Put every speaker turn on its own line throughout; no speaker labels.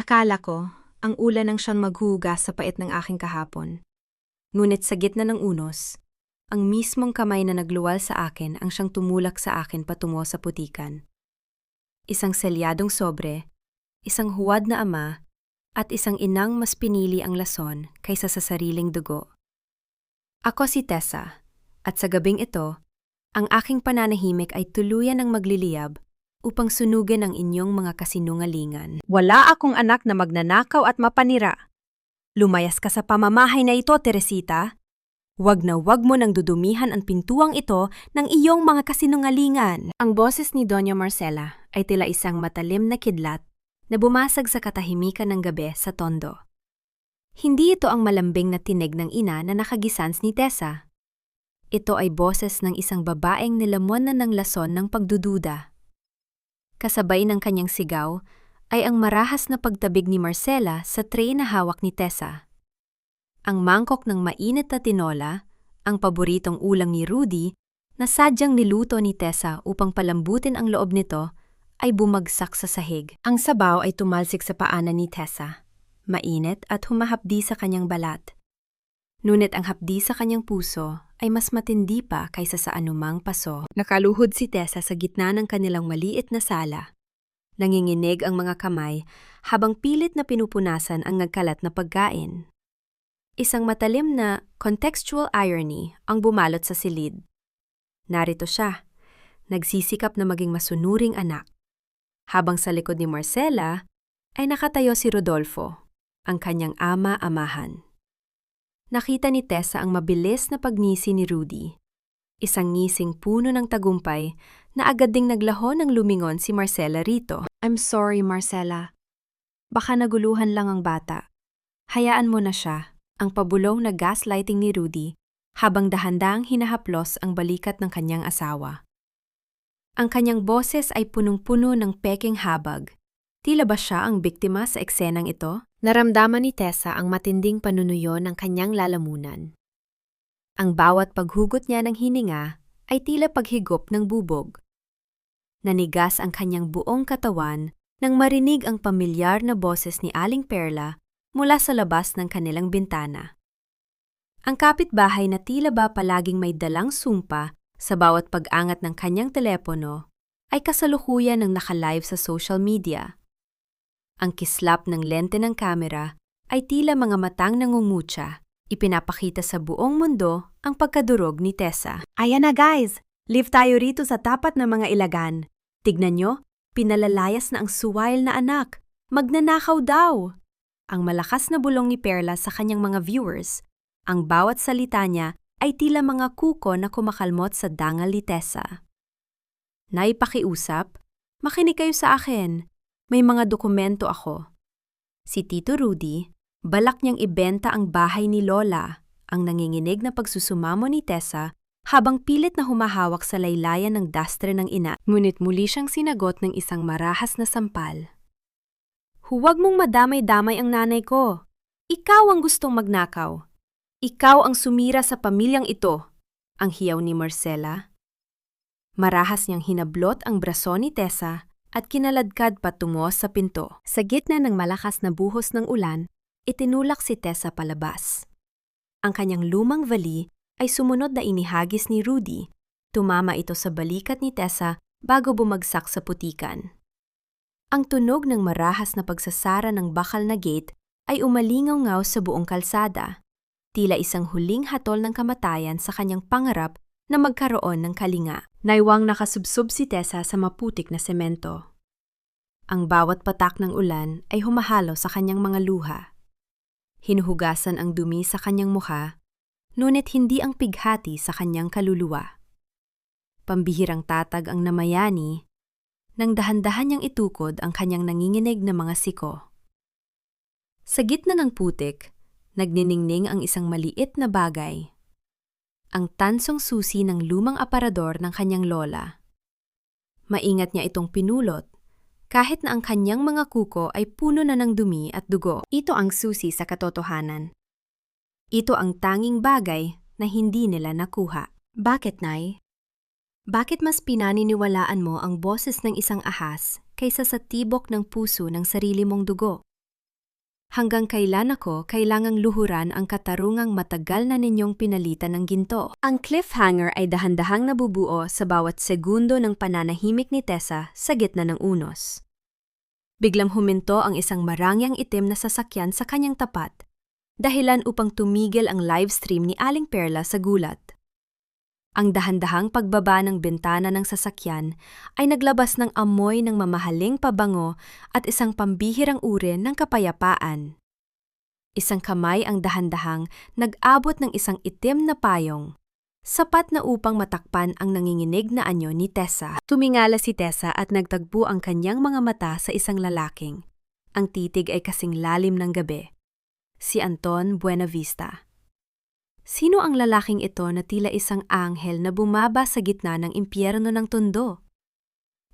Akala ko, ang ulan ang siyang maghuhugas sa pait ng aking kahapon. Ngunit sa gitna ng unos, ang mismong kamay na nagluwal sa akin ang siyang tumulak sa akin patungo sa putikan. Isang selyadong sobre, isang huwad na ama, at isang inang mas pinili ang lason kaysa sa sariling dugo. Ako si Tessa, at sa gabing ito, ang aking pananahimik ay tuluyan ng magliliyab upang sunugin ang inyong mga kasinungalingan. Wala akong anak na magnanakaw at mapanira. Lumayas ka sa pamamahay na ito, Teresita. Wag na wag mo nang dudumihan ang pintuang ito ng iyong mga kasinungalingan. Ang boses ni Doña Marcela ay tila isang matalim na kidlat na bumasag sa katahimikan ng gabi sa tondo. Hindi ito ang malambing na tinig ng ina na nakagisans ni Tessa. Ito ay boses ng isang babaeng nilamon na ng lason ng pagdududa. Kasabay ng kanyang sigaw ay ang marahas na pagtabig ni Marcela sa tray na hawak ni Tessa. Ang mangkok ng mainit na tinola, ang paboritong ulam ni Rudy na sadyang niluto ni Tessa upang palambutin ang loob nito, ay bumagsak sa sahig. Ang sabaw ay tumalsik sa paanan ni Tessa, mainit at humahapdi sa kanyang balat. Ngunit ang hapdi sa kanyang puso ay mas matindi pa kaysa sa anumang paso. Nakaluhod si Tessa sa gitna ng kanilang maliit na sala. Nanginginig ang mga kamay habang pilit na pinupunasan ang nagkalat na pagkain. Isang matalim na contextual irony ang bumalot sa silid. Narito siya, nagsisikap na maging masunuring anak. Habang sa likod ni Marcela ay nakatayo si Rodolfo, ang kanyang ama-amahan. Nakita ni Tessa ang mabilis na pagngisi ni Rudy. Isang ngising puno ng tagumpay na agad ding naglaho ng lumingon si Marcela rito. I'm sorry, Marcela. Baka naguluhan lang ang bata. Hayaan mo na siya, ang pabulong na gaslighting ni Rudy habang dahan-dahang hinahaplos ang balikat ng kanyang asawa. Ang kanyang boses ay punong-puno ng peking habag. Tila ba siya ang biktima sa eksenang ito? Naramdaman ni Tessa ang matinding panunuyo ng kanyang lalamunan. Ang bawat paghugot niya ng hininga ay tila paghigop ng bubog. Nanigas ang kanyang buong katawan nang marinig ang pamilyar na boses ni Aling Perla mula sa labas ng kanilang bintana. Ang kapitbahay na tila ba palaging may dalang sumpa sa bawat pag-angat ng kanyang telepono ay kasalukuyan ng nakalive sa social media. Ang kislap ng lente ng kamera ay tila mga matang nangungutya, ipinapakita sa buong mundo ang pagkadurog ni Tessa. Ayan na guys! Live tayo rito sa tapat ng mga ilagan. Tignan nyo, pinalalayas na ang suwail na anak. Magnanakaw daw! Ang malakas na bulong ni Perla sa kanyang mga viewers. Ang bawat salita niya ay tila mga kuko na kumakalmot sa dangal ni Tessa. Naipakiusap, makinig kayo sa akin. May mga dokumento ako. Si Tito Rudy, balak niyang ibenta ang bahay ni Lola, ang nanginginig na pagsusumamo ni Tessa habang pilit na humahawak sa laylayan ng dastre ng ina. Ngunit muli siyang sinagot ng isang marahas na sampal. Huwag mong madamay-damay ang nanay ko. Ikaw ang gustong magnakaw. Ikaw ang sumira sa pamilyang ito, ang hiyaw ni Marcela. Marahas niyang hinablot ang braso ni Tessa at kinaladkad patungo sa pinto. Sa gitna ng malakas na buhos ng ulan, itinulak si Tessa palabas. Ang kanyang lumang vali ay sumunod na inihagis ni Rudy. Tumama ito sa balikat ni Tessa bago bumagsak sa putikan. Ang tunog ng marahas na pagsasara ng bakal na gate ay umalingaw-ngaw sa buong kalsada. Tila isang huling hatol ng kamatayan sa kanyang pangarap na magkaroon ng kalinga. Naiwang nakasubsob si Tessa sa maputik na semento. Ang bawat patak ng ulan ay humahalo sa kanyang mga luha. Hinuhugasan ang dumi sa kanyang mukha, ngunit hindi ang pighati sa kanyang kaluluwa. Pambihirang tatag ang namayani, nang dahan-dahan niyang itukod ang kanyang nanginginig na mga siko. Sa gitna ng putik, nagniningning ang isang maliit na bagay. Ang tansong susi ng lumang aparador ng kanyang lola. Maingat niya itong pinulot, kahit na ang kanyang mga kuko ay puno na ng dumi at dugo. Ito ang susi sa katotohanan. Ito ang tanging bagay na hindi nila nakuha. Bakit, Nay? Bakit mas pinaniniwalaan mo ang boses ng isang ahas kaysa sa tibok ng puso ng sarili mong dugo? Hanggang kailan ako kailangang luhuran ang katarungang matagal na ninyong pinalitan ng ginto? Ang cliffhanger ay dahan-dahang nabubuo sa bawat segundo ng pananahimik ni Tessa sa gitna ng unos. Biglang huminto ang isang marangyang itim na sasakyan sa kanyang tapat, dahilan upang tumigil ang livestream ni Aling Perla sa gulat. Ang dahan-dahang pagbaba ng bintana ng sasakyan ay naglabas ng amoy ng mamahaling pabango at isang pambihirang uri ng kapayapaan. Isang kamay ang dahan-dahang nag-abot ng isang itim na payong, sapat na upang matakpan ang nanginginig na anyo ni Tessa. Tumingala si Tessa at nagtagpo ang kanyang mga mata sa isang lalaking. Ang titig ay kasing lalim ng gabi. Si Anton Buenavista. Sino ang lalaking ito na tila isang anghel na bumaba sa gitna ng impyerno ng tondo?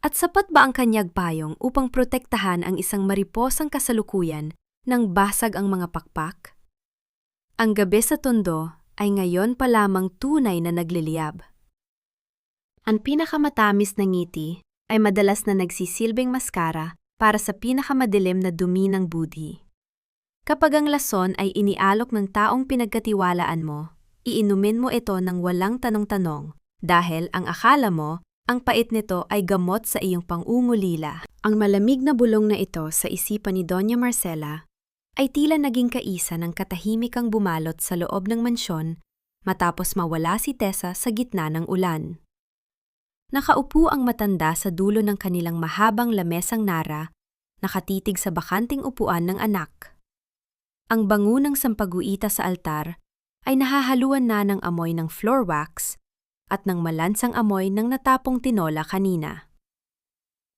At sapat ba ang kanyang payong upang protektahan ang isang mariposang kasalukuyan nang basag ang mga pakpak? Ang gabi sa tondo ay ngayon pa lamang tunay na nagliliyab. Ang pinakamatamis na ngiti ay madalas na nagsisilbing maskara para sa pinakamadilim na dumi ng budhi. Kapag ang lason ay inialok ng taong pinagkatiwalaan mo, iinumin mo ito ng walang tanong-tanong dahil ang akala mo, ang pait nito ay gamot sa iyong pang-ungulila. Ang malamig na bulong na ito sa isipan ni Doña Marcela ay tila naging kaisa ng katahimikang bumalot sa loob ng mansyon matapos mawala si Tessa sa gitna ng ulan. Nakaupo ang matanda sa dulo ng kanilang mahabang lamesang nara, nakatitig sa bakanting upuan ng anak. Ang bango ng sampaguita sa altar ay nahahaluan na ng amoy ng floor wax at ng malansang amoy ng natapong tinola kanina.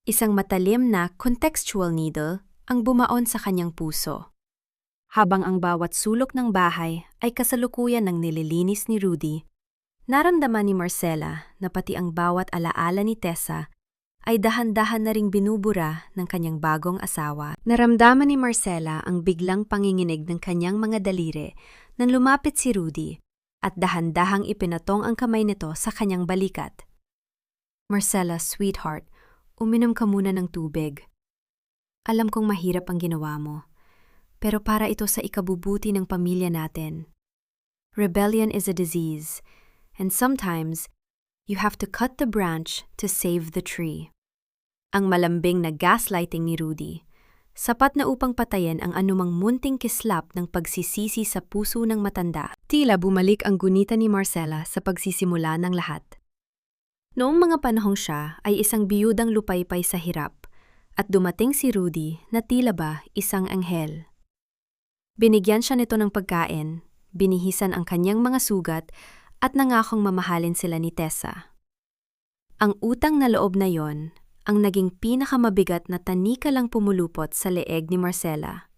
Isang matalim na contextual needle ang bumaon sa kanyang puso. Habang ang bawat sulok ng bahay ay kasalukuyan ng nililinis ni Rudy, naramdaman ni Marcela na pati ang bawat alaala ni Tessa ay dahan-dahan na ring binubura ng kanyang bagong asawa. Naramdaman ni Marcela ang biglang panginginig ng kanyang mga daliri nang lumapit si Rudy at dahan-dahang ipinatong ang kamay nito sa kanyang balikat. Marcela, sweetheart, uminom ka muna ng tubig. Alam kong mahirap ang ginawa mo, pero para ito sa ikabubuti ng pamilya natin. Rebellion is a disease, and sometimes you have to cut the branch to save the tree. Ang malambing na gaslighting ni Rudy, sapat na upang patayin ang anumang munting kislap ng pagsisisi sa puso ng matanda. Tila bumalik ang gunita ni Marcela sa pagsisimula ng lahat. Noong mga panahong siya ay isang biyudang lupaypay sa hirap, at dumating si Rudy na tila ba isang anghel. Binigyan siya nito ng pagkain, binihisan ang kanyang mga sugat, at nangakong mamahalin sila ni Tessa. Ang utang na loob na yon ang naging pinakamabigat na tanika lang pumulupot sa leeg ni Marcela.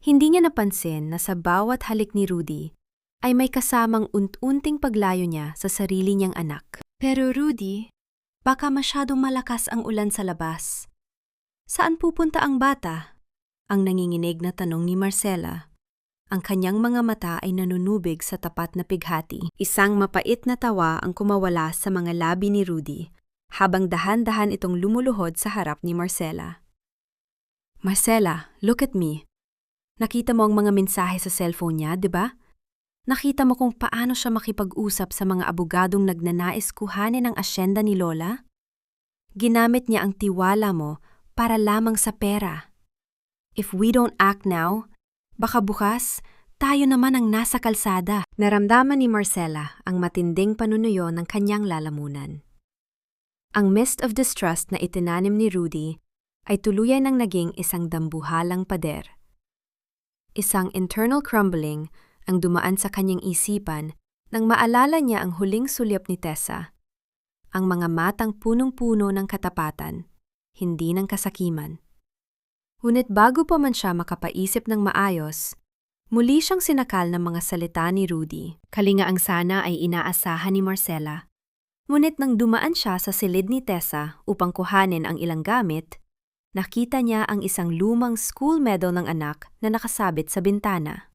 Hindi niya napansin na sa bawat halik ni Rudy ay may kasamang unting paglayo niya sa sarili niyang anak. Pero Rudy, baka masyadong malakas ang ulan sa labas. Saan pupunta ang bata? Ang nanginginig na tanong ni Marcela. Ang kanyang mga mata ay nanunubig sa tapat na pighati. Isang mapait na tawa ang kumawala sa mga labi ni Rudy, habang dahan-dahan itong lumuluhod sa harap ni Marcela. Marcela, look at me. Nakita mo ang mga mensahe sa cellphone niya, di ba? Nakita mo kung paano siya makipag-usap sa mga abogadong nagnanais kuhanin ang asyenda ni Lola? Ginamit niya ang tiwala mo para lamang sa pera. If we don't act now, baka bukas, tayo naman ang nasa kalsada. Naramdaman ni Marcela ang matinding panunuyo ng kanyang lalamunan. Ang mist of distrust na itinanim ni Rudy ay tuluyan ng naging isang dambuhalang pader. Isang internal crumbling ang dumaan sa kanyang isipan nang maalala niya ang huling sulyap ni Tessa. Ang mga matang punong-puno ng katapatan, hindi ng kasakiman. Ngunit bago pa man siya makapaisip ng maayos, muli siyang sinakal ng mga salita ni Rudy. Kalingaang sana ay inaasahan ni Marcela. Ngunit nang dumaan siya sa silid ni Tessa upang kuhanin ang ilang gamit, nakita niya ang isang lumang school medal ng anak na nakasabit sa bintana.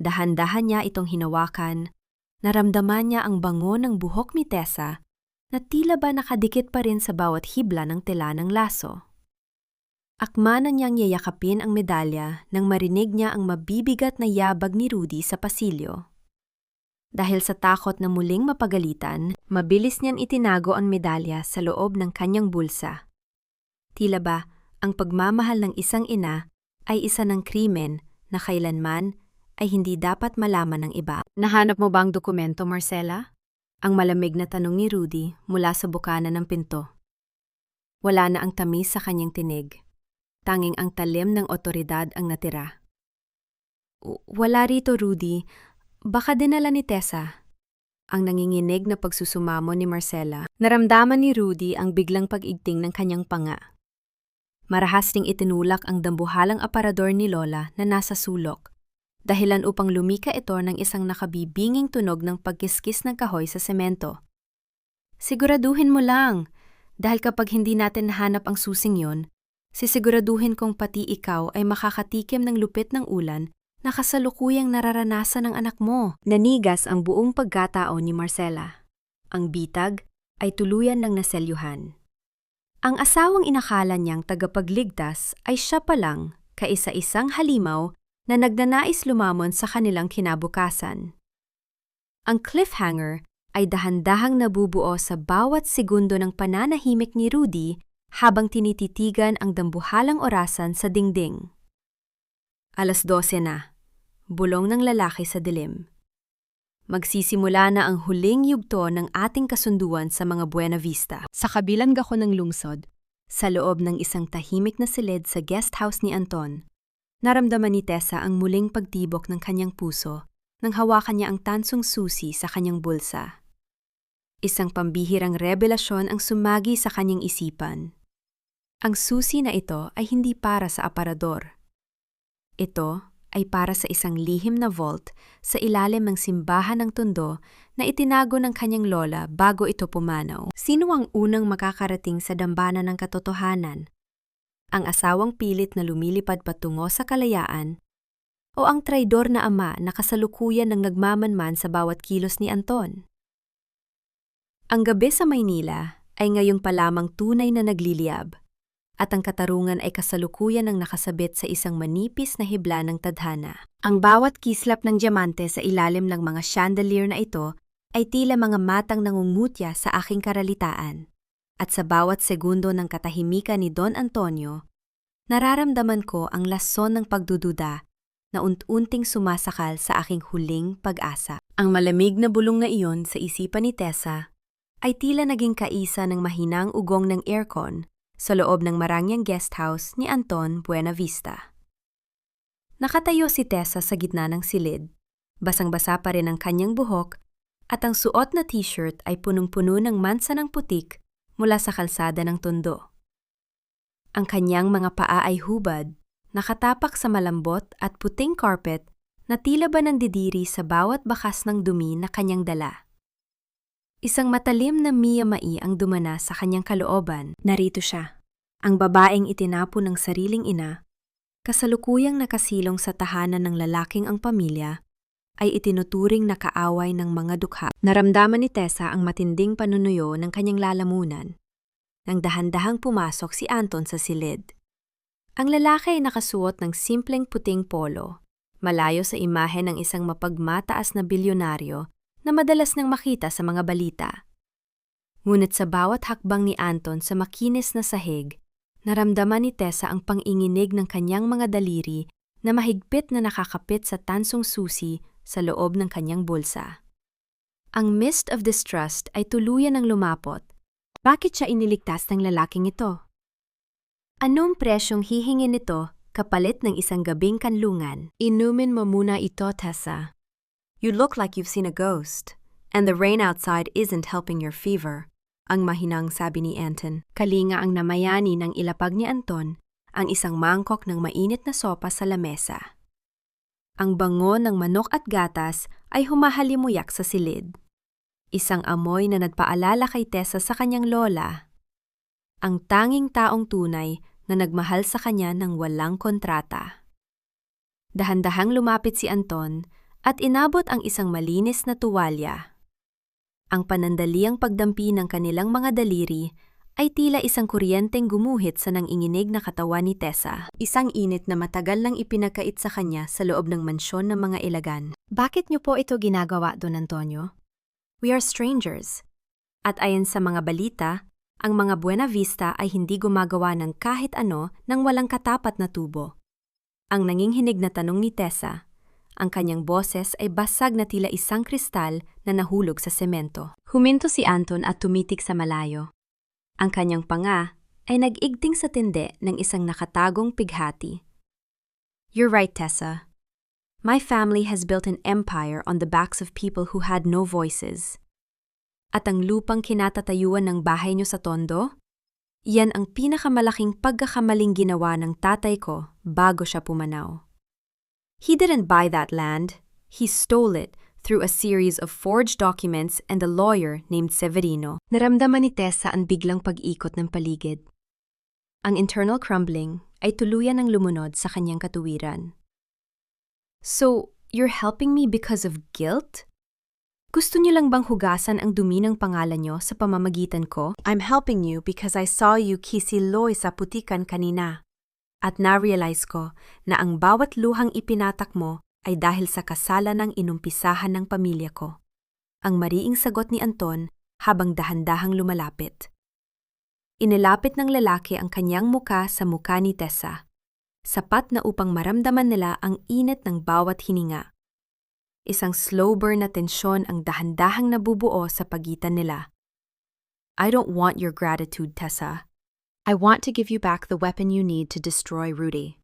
Dahan-dahan niya itong hinawakan, naramdaman niya ang bango ng buhok ni Tessa na tila ba nakadikit pa rin sa bawat hibla ng tela ng laso. Akma na niyang yayakapin ang medalya nang marinig niya ang mabibigat na yabag ni Rudy sa pasilyo. Dahil sa takot na muling mapagalitan, mabilis niyan itinago ang medalya sa loob ng kanyang bulsa. Tila ba, ang pagmamahal ng isang ina ay isa ng krimen na kailanman ay hindi dapat malaman ng iba. Nahanap mo ba ang dokumento, Marcela? Ang malamig na tanong ni Rudy mula sa bukana ng pinto. Wala na ang tamis sa kanyang tinig. Tanging ang talim ng otoridad ang natira. Wala rito, Rudy. Baka dinala ni Tessa. Ang nanginginig na pagsusumamo ni Marcela. Naramdaman ni Rudy ang biglang pag-igting ng kanyang panga. Marahas ding itinulak ang dambuhalang aparador ni Lola na nasa sulok, dahilan upang lumika ito ng isang nakabibinging tunog ng pagkiskis ng kahoy sa semento. Siguraduhin mo lang, dahil kapag hindi natin nahanap ang susing yon, sisiguraduhin kong pati ikaw ay makakatikim ng lupit ng ulan na kasalukuyang nararanasan ng anak mo. Nanigas ang buong pagkatao ni Marcela. Ang bitag ay tuluyan ng naselyuhan. Ang asawang inakala niyang tagapagligtas ay siya pa lang, kaisa-isang halimaw na nagnanais lumamon sa kanilang kinabukasan. Ang cliffhanger ay dahan-dahang nabubuo sa bawat segundo ng pananahimik ni Rudy habang tinititigan ang dambuhalang orasan sa dingding. 12:00 na. Bulong ng lalaki sa dilim. Magsisimula na ang huling yugto ng ating kasunduan sa mga Buena Vista. Sa kabilang gako ng lungsod, sa loob ng isang tahimik na silid sa guest house ni Anton, naramdaman ni Tessa ang muling pagtibok ng kanyang puso nang hawakan niya ang tansong susi sa kanyang bulsa. Isang pambihirang revelasyon ang sumagi sa kanyang isipan. Ang susi na ito ay hindi para sa aparador. Ito ay para sa isang lihim na vault sa ilalim ng simbahan ng Tondo na itinago ng kanyang lola bago ito pumanaw. Sino ang unang makakarating sa dambana ng katotohanan? Ang asawang pilit na lumilipad patungo sa kalayaan o ang traidor na ama na kasalukuyan ng nagmamanman sa bawat kilos ni Anton? Ang gabi sa Maynila ay ngayong pa lamang tunay na nagliliyab, at ang katarungan ay kasalukuyan ng nakasabit sa isang manipis na hibla ng tadhana. Ang bawat kislap ng diamante sa ilalim ng mga chandelier na ito ay tila mga matang nangungutya sa aking karalitaan. At sa bawat segundo ng katahimikan ni Don Antonio, nararamdaman ko ang lason ng pagdududa na unti-unting sumasakal sa aking huling pag-asa. Ang malamig na bulong na iyon sa isipan ni Tessa ay tila naging kaisa ng mahinang ugong ng aircon sa loob ng marangyang guest house ni Anton Buena Vista. Nakatayo si Tessa sa gitna ng silid. Basang-basa pa rin ang kanyang buhok at ang suot na t-shirt ay punong-puno ng mansa ng putik mula sa kalsada ng Tondo. Ang kanyang mga paa ay hubad, nakatapak sa malambot at puting carpet na tila ba nandidiri sa bawat bakas ng dumi na kanyang dala. Isang matalim na miyamai ang dumana sa kanyang kalooban. Narito siya, ang babaeng itinapo ng sariling ina, kasalukuyang nakasilong sa tahanan ng lalaking ang pamilya, ay itinuturing na kaaway ng mga dukha. Naramdaman ni Tessa ang matinding panunuyo ng kanyang lalamunan nang dahan-dahang pumasok si Anton sa silid. Ang lalaki ay nakasuot ng simpleng puting polo, malayo sa imahe ng isang mapagmataas na bilyonaryo na madalas nang makita sa mga balita. Ngunit sa bawat hakbang ni Anton sa makinis na sahig, naramdaman ni Tessa ang panginginig ng kanyang mga daliri na mahigpit na nakakapit sa tansong susi sa loob ng kanyang bulsa. Ang mist of distrust ay tuluyan ng lumapot. Bakit siya iniligtas ng lalaking ito? Anong presyong hihingin nito kapalit ng isang gabing kanlungan? Inumin mo muna ito, Tessa. You look like you've seen a ghost, and the rain outside isn't helping your fever, ang mahinang sabi ni Anton. Kalinga ang namayani ng ilapag ni Anton ang isang mangkok ng mainit na sopa sa lamesa. Ang bango ng manok at gatas ay humahalimuyak sa silid. Isang amoy na nagpaalala kay Tessa sa kanyang lola. Ang tanging taong tunay na nagmahal sa kanya ng walang kontrata. Dahan-dahang lumapit si Anton at inabot ang isang malinis na tuwalya. Ang panandaliang pagdampi ng kanilang mga daliri ay tila isang kuryenteng gumuhit sa nanginginig na katawan ni Tessa. Isang init na matagal nang ipinagkait sa kanya sa loob ng mansyon ng mga ilagan. Bakit niyo po ito ginagawa, Don Antonio? We are strangers. At ayon sa mga balita, ang mga Buena Vista ay hindi gumagawa ng kahit ano nang walang katapat na tubo. Ang nanginghinig na tanong ni Tessa, ang kanyang boses ay basag na tila isang kristal na nahulog sa semento. Huminto si Anton at tumitig sa malayo. Ang kanyang panga ay nag-igting sa tindi ng isang nakatagong pighati. You're right, Tessa. My family has built an empire on the backs of people who had no voices. At ang lupang kinatatayuan ng bahay niyo sa Tondo? Yan ang pinakamalaking pagkakamaling ginawa ng tatay ko bago siya pumanaw. He didn't buy that land. He stole it through a series of forged documents and a lawyer named Severino. Naramdaman ni Tessa ang biglang pag-ikot ng paligid. Ang internal crumbling ay tuluyan ng lumunod sa kanyang katuwiran. So, you're helping me because of guilt? Gusto niyo lang bang hugasan ang dumi ng pangalan niyo sa pamamagitan ko? I'm helping you because I saw you kisiloy sa putikan kanina. At na-realize ko na ang bawat luhang ipinatak mo ay dahil sa kasalan ng inumpisahan ng pamilya ko. Ang mariing sagot ni Anton habang dahan-dahang lumalapit. Inilapit ng lalaki ang kanyang muka sa muka ni Tessa, sapat na upang maramdaman nila ang init ng bawat hininga. Isang slow burn na tensyon ang dahan-dahang nabubuo sa pagitan nila. I don't want your gratitude, Tessa. I want to give you back the weapon you need to destroy Rudy.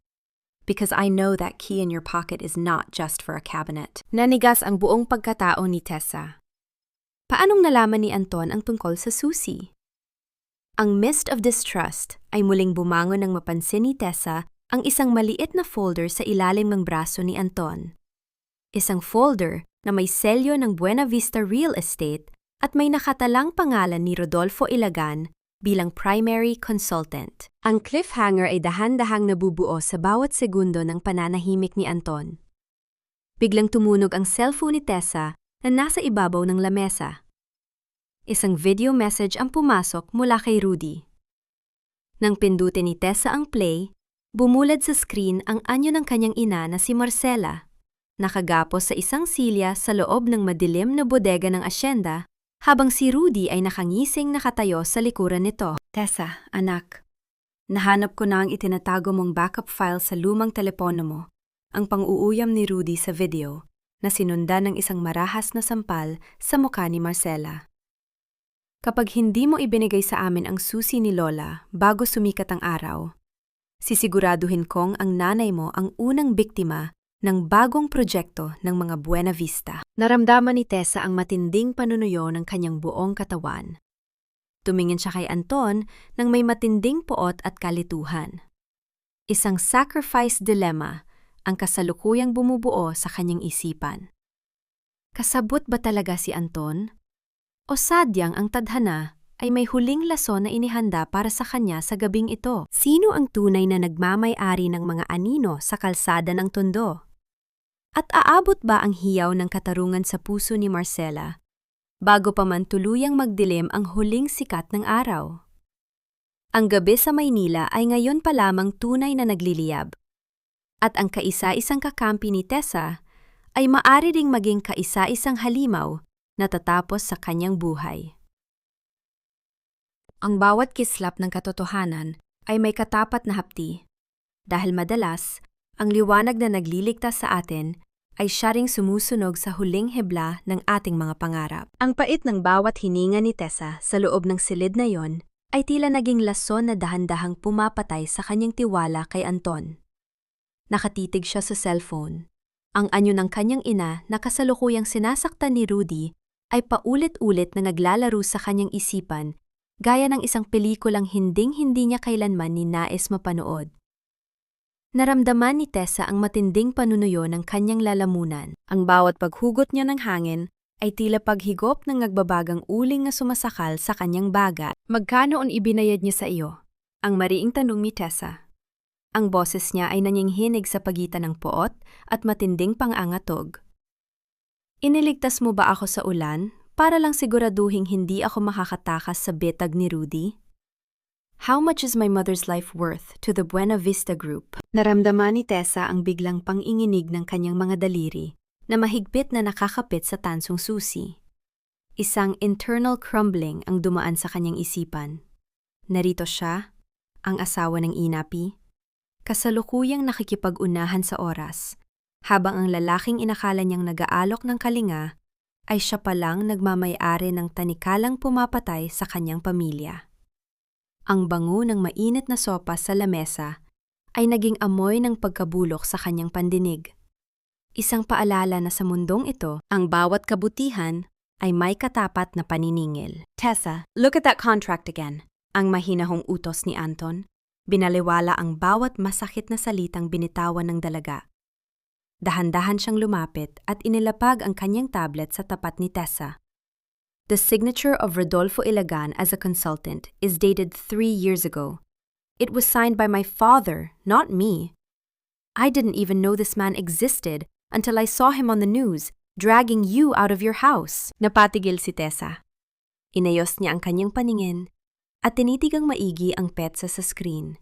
Because I know that key in your pocket is not just for a cabinet. Nanigas ang buong pagkatao ni Tessa. Paanong nalaman ni Anton ang tungkol sa susi? Ang mist of distrust ay muling bumangon nang mapansin ni Tessa ang isang maliit na folder sa ilalim ng braso ni Anton. Isang folder na may selyo ng Buena Vista Real Estate at may nakatalang pangalan ni Rodolfo Ilagan bilang primary consultant. Ang cliffhanger ay dahan-dahang nabubuo sa bawat segundo ng pananahimik ni Anton. Biglang tumunog ang cellphone ni Tessa na nasa ibabaw ng lamesa. Isang video message ang pumasok mula kay Rudy. Nang pindutin ni Tessa ang play, bumulad sa screen ang anyo ng kanyang ina na si Marcela, nakagapos sa isang silya sa loob ng madilim na bodega ng asyenda, habang si Rudy ay nakangising nakatayo sa likuran nito. Tessa, anak, nahanap ko na ang itinatago mong backup file sa lumang telepono mo, ang pang-uuyam ni Rudy sa video, na sinundan ng isang marahas na sampal sa mukha ni Marcela. Kapag hindi mo ibinigay sa amin ang susi ni Lola bago sumikat ang araw, sisiguraduhin kong ang nanay mo ang unang biktima ng bagong proyekto ng mga Buena Vista. Naramdaman ni Tessa ang matinding panunuyo ng kanyang buong katawan. Tumingin siya kay Anton nang may matinding poot at kalituhan. Isang sacrifice dilemma ang kasalukuyang bumubuo sa kanyang isipan. Kasabot ba talaga si Anton? O sadyang ang tadhana ay may huling lason na inihanda para sa kanya sa gabing ito? Sino ang tunay na nagmamay-ari ng mga anino sa kalsada ng Tondo? At aabot ba ang hiyaw ng katarungan sa puso ni Marcela bago pa man tuluyang magdilim ang huling sikat ng araw? Ang gabi sa Maynila ay ngayon pa lamang tunay na nagliliyab. At ang kaisa-isang kakampi ni Tessa ay maari ding maging kaisa-isang halimaw na tatapos sa kanyang buhay. Ang bawat kislap ng katotohanan ay may katapat na hapti. Dahil madalas, ang liwanag na nagliligtas sa atin ay siya ring sumusunog sa huling hebla ng ating mga pangarap. Ang pait ng bawat hininga ni Tessa sa loob ng silid na yon ay tila naging lason na dahan-dahang pumapatay sa kanyang tiwala kay Anton. Nakatitig siya sa cellphone. Ang anyo ng kanyang ina na kasalukuyang sinasaktan ni Rudy ay paulit-ulit na naglalaro sa kanyang isipan gaya ng isang pelikulang hinding-hindi niya kailanman ninais mapanood. Naramdaman ni Tessa ang matinding panunuyo ng kanyang lalamunan. Ang bawat paghugot niya ng hangin ay tila paghigop ng nagbabagang uling na sumasakal sa kanyang baga. Magkano ang ibinayad niya sa iyo? Ang mariing tanong ni Tessa. Ang boses niya ay nanyinghinig sa pagitan ng poot at matinding pangangatog. Iniligtas mo ba ako sa ulan para lang siguraduhing hindi ako makakatakas sa betag ni Rudy? How much is my mother's life worth to the Buena Vista Group? Naramdaman ni Tessa ang biglang panginginig ng kanyang mga daliri na mahigpit na nakakapit sa tansong susi. Isang internal crumbling ang dumaan sa kanyang isipan. Narito siya, ang asawa ng inapi, kasalukuyang nakikipag-unahan sa oras, habang ang lalaking inakala niyang nag-aalok ng kalinga ay siya palang nagmamay-ari ng tanikalang pumapatay sa kanyang pamilya. Ang bango ng mainit na sopas sa lamesa ay naging amoy ng pagkabulok sa kanyang pandinig. Isang paalala na sa mundong ito, ang bawat kabutihan ay may katapat na paniningil. Tessa, look at that contract again. Ang mahinahong utos ni Anton, binaliwala ang bawat masakit na salitang binitawan ng dalaga. Dahan-dahan siyang lumapit at inilapag ang kanyang tablet sa tapat ni Tessa. The signature of Rodolfo Ilagan as a consultant is dated 3 years ago. It was signed by my father, not me. I didn't even know this man existed until I saw him on the news, dragging you out of your house. Napatigil si Tessa. Inayos niya ang kanyang paningin at tinitigang maigi ang petsa sa screen.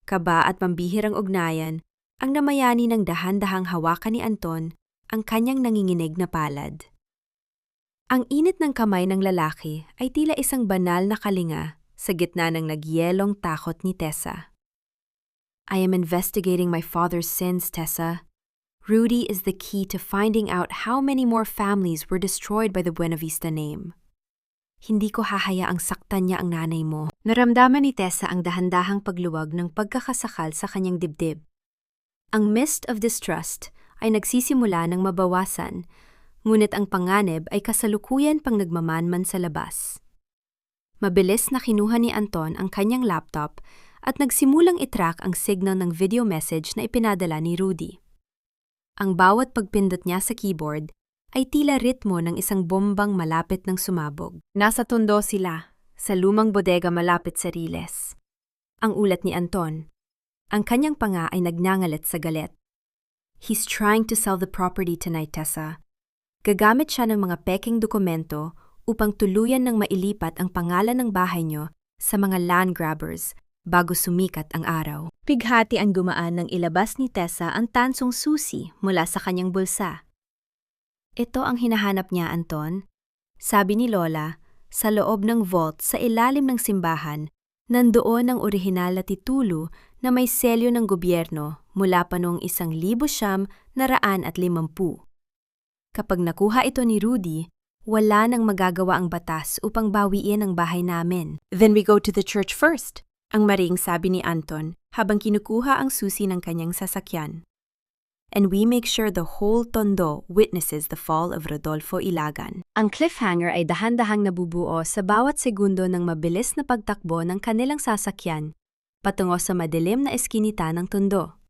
Kaba at pambihirang ugnayan ang namayani ng dahan-dahang hawakan ni Anton ang kanyang nanginginig na palad. Ang init ng kamay ng lalaki ay tila isang banal na kalinga sa gitna ng nagyelong takot ni Tessa. I am investigating my father's sins, Tessa. Rudy is the key to finding out how many more families were destroyed by the Buena Vista name. Hindi ko hahayaang saktan niya ang nanay mo. Naramdaman ni Tessa ang dahan-dahang pagluwag ng pagkakasakal sa kanyang dibdib. Ang mist of distrust ay nagsisimula ng mabawasan, ngunit ang panganib ay kasalukuyan pang nagmamanman sa labas. Mabilis na kinuha ni Anton ang kanyang laptop at nagsimulang itrack ang signal ng video message na ipinadala ni Rudy. Ang bawat pagpindot niya sa keyboard ay tila ritmo ng isang bombang malapit ng sumabog. Nasa Tondo sila, sa lumang bodega malapit sa Riles. Ang ulat ni Anton, ang kanyang panga ay nagngangalit sa galit. He's trying to sell the property tonight, Tessa. Gagamit siya ng mga peking dokumento upang tuluyan ng mailipat ang pangalan ng bahay niyo sa mga land grabbers bago sumikat ang araw. Pighati ang gumaan nang ilabas ni Tessa ang tansong susi mula sa kanyang bulsa. Ito ang hinahanap niya, Anton. Sabi ni Lola, sa loob ng vault sa ilalim ng simbahan, nandoon ang orihinal na titulo na may selyo ng gobyerno mula pa noong 1950. Kapag nakuha ito ni Rudy, wala nang magagawa ang batas upang bawiin ang bahay namin. Then we go to the church first, ang maring sabi ni Anton habang kinukuha ang susi ng kanyang sasakyan. And we make sure the whole Tondo witnesses the fall of Rodolfo Ilagan. Ang cliffhanger ay dahan-dahang nabubuo sa bawat segundo ng mabilis na pagtakbo ng kanilang sasakyan patungo sa madilim na eskinita ng Tondo.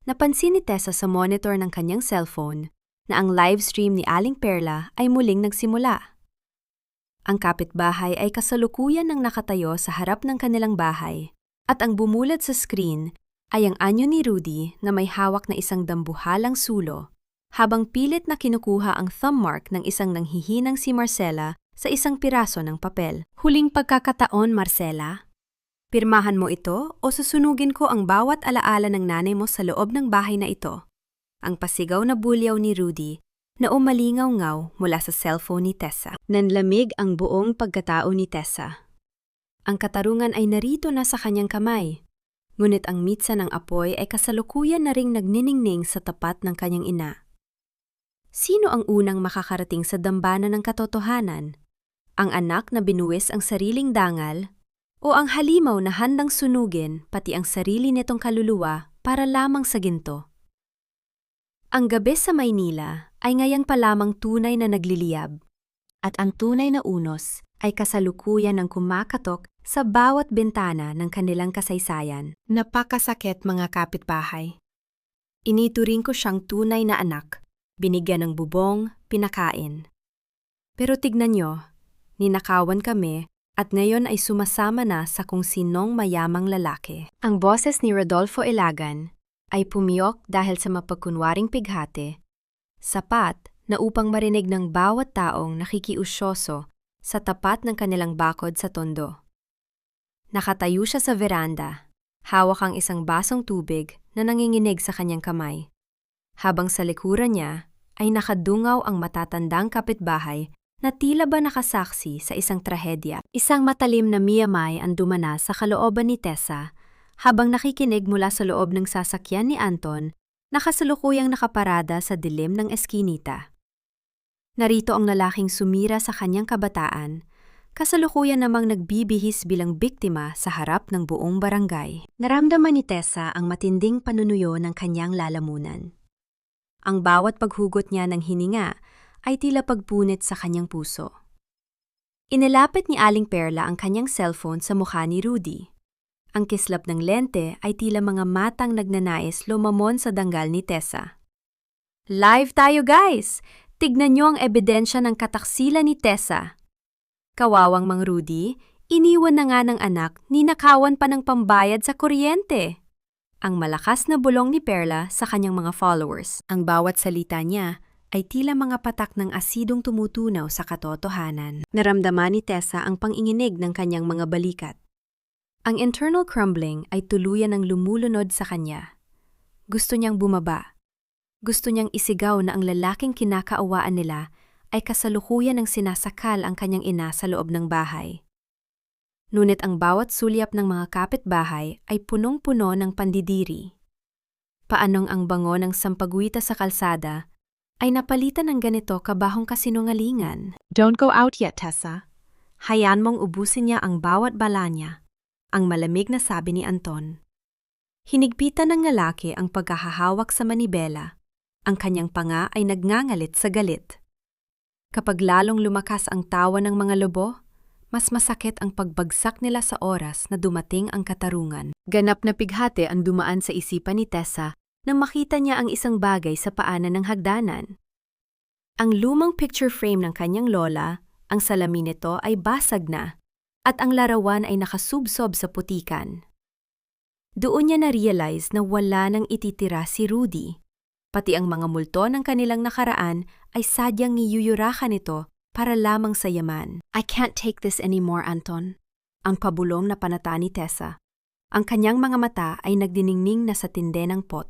Napansin ni Tessa sa monitor ng kanyang cellphone na ang live stream ni Aling Perla ay muling nagsimula. Ang kapitbahay ay kasalukuyan ng nakatayo sa harap ng kanilang bahay at ang bumulat sa screen ay ang anyo ni Rudy na may hawak na isang dambuhalang sulo habang pilit na kinukuha ang thumb mark ng isang nanghihinang si Marcela sa isang piraso ng papel. Huling pagkakataon, Marcela. Pirmahan mo ito o susunugin ko ang bawat alaala ng nanay mo sa loob ng bahay na ito. Ang pasigaw na bulyaw ni Rudy na umalingaw-ngaw mula sa cellphone ni Tessa. Nanlamig ang buong pagkatao ni Tessa. Ang katarungan ay narito na sa kanyang kamay, ngunit ang mitsa ng apoy ay kasalukuyan na ring nagniningning sa tapat ng kanyang ina. Sino ang unang makakarating sa dambana ng katotohanan? Ang anak na binuwis ang sariling dangal o ang halimaw na handang sunugin pati ang sarili nitong kaluluwa para lamang sa ginto? Ang gabi sa Maynila ay ngayon pa lamang tunay na nagliliyab, at ang tunay na unos ay kasalukuyan ng kumakatok sa bawat bintana ng kanilang kasaysayan. Napakasakit, mga kapitbahay. Inituring ko siyang tunay na anak, binigyan ng bubong, pinakain. Pero tignan niyo, ninakawan kami at ngayon ay sumasama na sa kung sinong mayamang lalaki. Ang boses ni Rodolfo Ilagan ay pumiyok dahil sa mapagkunwaring pighati, sapat na upang marinig ng bawat taong nakikiusyoso sa tapat ng kanilang bakod sa Tondo. Nakatayo siya sa veranda. Hawak ang isang basong tubig na nanginginig sa kanyang kamay. Habang sa likuran niya ay nakadungaw ang matatandang kapitbahay na tila ba nakasaksi sa isang trahedya. Isang matalim na miyamay ang dumana sa kalooban ni Tessa habang nakikinig mula sa loob ng sasakyan ni Anton na kasalukuyang nakaparada sa dilim ng eskinita. Narito ang lalaking sumira sa kanyang kabataan, kasalukuyan namang nagbibihis bilang biktima sa harap ng buong barangay. Naramdaman ni Tessa ang matinding panunuyo ng kanyang lalamunan. Ang bawat paghugot niya ng hininga ay tila pagpunit sa kanyang puso. Inilapit ni Aling Perla ang kanyang cellphone sa mukha ni Rudy. Ang kislap ng lente ay tila mga matang nagnanais lumamon sa danggal ni Tessa. Live tayo guys! Tignan niyo ang ebidensya ng kataksilan ni Tessa. Kawawang Mang Rudy, iniwan na nga ng anak, ninakawan pa ng pambayad sa kuryente. Ang malakas na bulong ni Perla sa kanyang mga followers. Ang bawat salita niya ay tila mga patak ng asidong tumutunaw sa katotohanan. Naramdaman ni Tessa ang panginginig ng kanyang mga balikat. Ang internal crumbling ay tuluyan ng lumulunod sa kanya. Gusto niyang bumaba. Gusto niyang isigaw na ang lalaking kinakaawaan nila ay kasalukuyan ng sinasakal ang kanyang ina sa loob ng bahay. Ngunit ang bawat sulyap ng mga kapitbahay ay punong-puno ng pandidiri. Paanong ang bango ng sampaguita sa kalsada ay napalitan ng ganito kabahong kasinungalingan. Don't go out yet, Tessa. Hayaan mong ubusin niya ang bawat bala niya, ang malamig na sabi ni Anton. Hinigpitan ng lalaki ang pagkahahawak sa manibela. Ang kanyang panga ay nagngangalit sa galit. Kapag lalong lumakas ang tawa ng mga lobo, mas masakit ang pagbagsak nila sa oras na dumating ang katarungan. Ganap na pighati ang dumaan sa isipan ni Tessa nang makita niya ang isang bagay sa paanan ng hagdanan. Ang lumang picture frame ng kanyang lola, ang salamin nito ay basag na, at ang larawan ay nakasubsob sa putikan. Doon niya na-realize na wala nang ititira si Rudy. Pati ang mga multo ng kanilang nakaraan ay sadyang niyuyurakan nito para lamang sa yaman. I can't take this anymore, Anton. Ang pabulong na panata ni Tessa. Ang kanyang mga mata ay nagdiningning na sa tinde ng pot.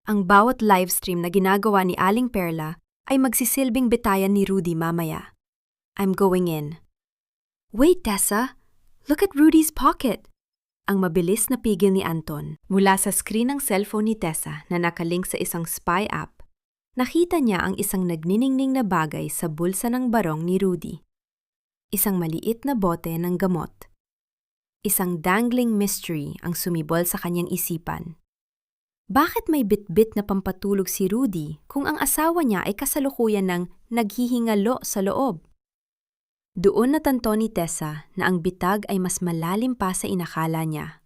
Ang bawat livestream na ginagawa ni Aling Perla ay magsisilbing bitayan ni Rudy mamaya. I'm going in. Wait, Tessa! Look at Rudy's pocket! Ang mabilis na pigil ni Anton. Mula sa screen ng cellphone ni Tessa na nakalink sa isang spy app, nakita niya ang isang nagniningning na bagay sa bulsa ng barong ni Rudy. Isang maliit na bote ng gamot. Isang dangling mystery ang sumibol sa kanyang isipan. Bakit may bitbit na pampatulog si Rudy kung ang asawa niya ay kasalukuyan ng naghihingalo sa loob? Doon natanto ni Tessa na ang bitag ay mas malalim pa sa inakala niya.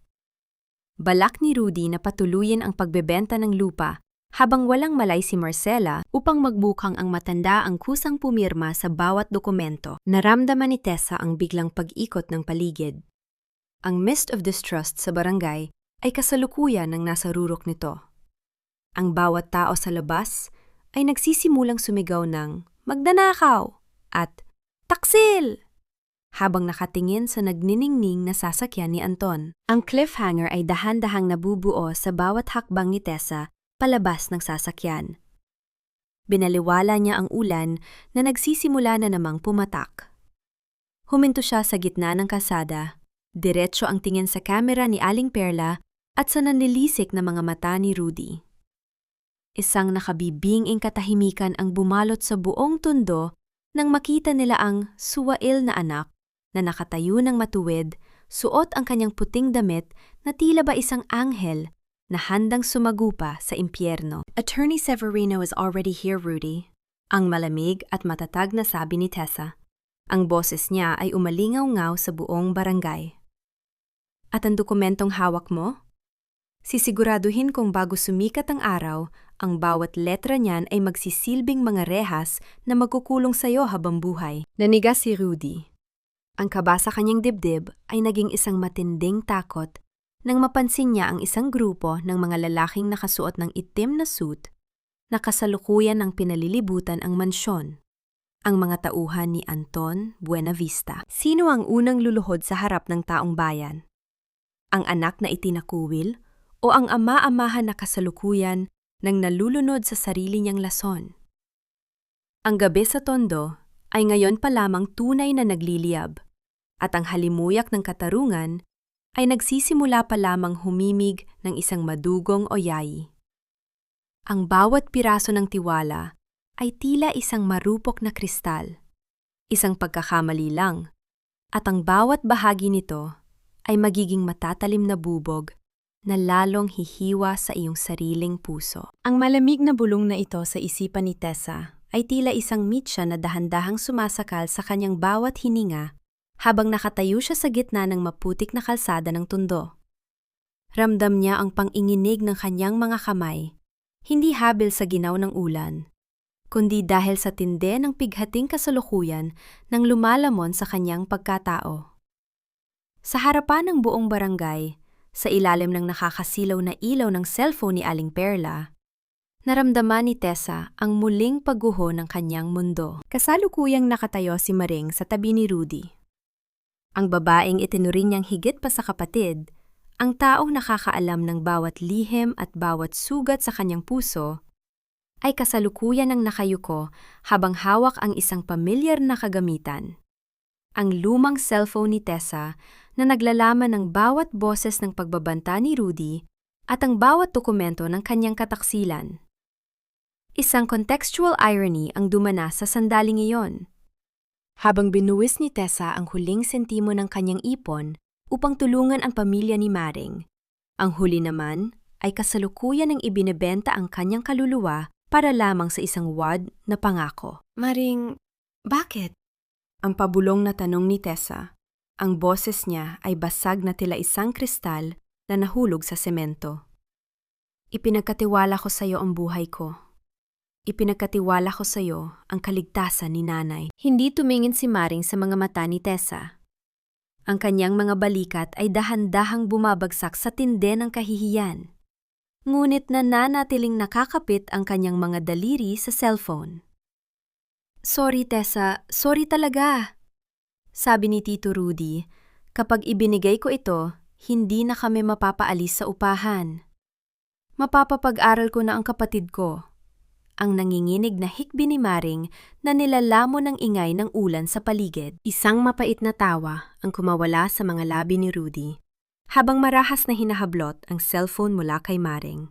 Balak ni Rudy na patuluyin ang pagbebenta ng lupa habang walang malay si Marcela upang magbukang ang matanda ang kusang pumirma sa bawat dokumento. Naramdaman ni Tessa ang biglang pag-ikot ng paligid. Ang mist of distrust sa barangay ay kasalukuyan ng nasa rurok nito. Ang bawat tao sa labas ay nagsisimulang sumigaw ng "Magnanakaw!" at "Taksil!" habang nakatingin sa nagniningning na sasakyan ni Anton. Ang cliffhanger ay dahan-dahang nabubuo sa bawat hakbang ni Tessa palabas ng sasakyan. Binaliwala niya ang ulan na nagsisimula na namang pumatak. Huminto siya sa gitna ng kalsada, diretso ang tingin sa kamera ni Aling Perla at sa nanlilisik na mga mata ni Rudy. Isang nakabibinging katahimikan ang bumalot sa buong tondo nang makita nila ang suwail na anak na nakatayo ng matuwid, suot ang kanyang puting damit na tila ba isang anghel na handang sumagupa sa impyerno. Attorney Severino is already here, Rudy. Ang malamig at matatag na sabi ni Tessa. Ang boses niya ay umalingaw-ngaw sa buong barangay. At ang dokumentong hawak mo? Sisiguraduhin kong bago sumikat ang araw, ang bawat letra niyan ay magsisilbing mga rehas na magkukulong sa'yo habang buhay. Naniga si Rudy. Ang kaba sa kanyang dibdib ay naging isang matinding takot nang mapansin niya ang isang grupo ng mga lalaking nakasuot ng itim na suit na kasalukuyan ng pinalilibutan ang mansyon. Ang mga tauhan ni Anton Buenavista. Sino ang unang luluhod sa harap ng taong bayan? Ang anak na itinakuwil o ang ama-amahan na kasalukuyan nang nalulunod sa sarili niyang lason? Ang gabi sa tondo ay ngayon pa lamang tunay na nagliliyab at ang halimuyak ng katarungan ay nagsisimula pa lamang humimig ng isang madugong oyayi. Ang bawat piraso ng tiwala ay tila isang marupok na kristal, isang pagkakamali lang, at ang bawat bahagi nito ay magiging matatalim na bubog na lalong hihiwa sa iyong sariling puso. Ang malamig na bulong na ito sa isipan ni Tessa ay tila isang mitya na dahan-dahang sumasakal sa kanyang bawat hininga habang nakatayo siya sa gitna ng maputik na kalsada ng tundo. Ramdam niya ang panginginig ng kanyang mga kamay, hindi habil sa ginaw ng ulan, kundi dahil sa tinde ng pighating kasalukuyan nang lumalamon sa kanyang pagkatao. Sa harapan ng buong barangay, sa ilalim ng nakakasilaw na ilaw ng cellphone ni Aling Perla, naramdaman ni Tessa ang muling pagguho ng kanyang mundo. Kasalukuyang nakatayo si Maring sa tabi ni Rudy. Ang babaeng itinuring niyang higit pa sa kapatid, ang taong nakakaalam ng bawat lihim at bawat sugat sa kanyang puso, ay kasalukuyan ng nakayuko habang hawak ang isang pamilyar na kagamitan. Ang lumang cellphone ni Tessa na naglalaman ng bawat boses ng pagbabanta ni Rudy at ang bawat dokumento ng kanyang kataksilan. Isang contextual irony ang dumana sa sandaling iyon. Habang binuwis ni Tessa ang huling sentimo ng kanyang ipon upang tulungan ang pamilya ni Maring, ang huli naman ay kasalukuyan ng ibinebenta ang kanyang kaluluwa para lamang sa isang wad na pangako. Maring, bakit? Ang pabulong na tanong ni Tessa. Ang boses niya ay basag na tila isang kristal na nahulog sa semento. Ipinagkatiwala ko sa iyo ang buhay ko. Ipinagkatiwala ko sa iyo ang kaligtasan ni nanay. Hindi tumingin si Maring sa mga mata ni Tessa. Ang kanyang mga balikat ay dahan-dahang bumabagsak sa tinde ng kahihiyan. Ngunit nananatiling nakakapit ang kanyang mga daliri sa cellphone. Sorry Tessa, sorry talaga. Sabi ni Tito Rudy, kapag ibinigay ko ito, hindi na kami mapapaalis sa upahan. Mapapapag-aral ko na ang kapatid ko. Ang nanginginig na hikbi ni Maring na nilalamon ng ingay ng ulan sa paligid. Isang mapait na tawa ang kumawala sa mga labi ni Rudy, habang marahas na hinahablot ang cellphone mula kay Maring.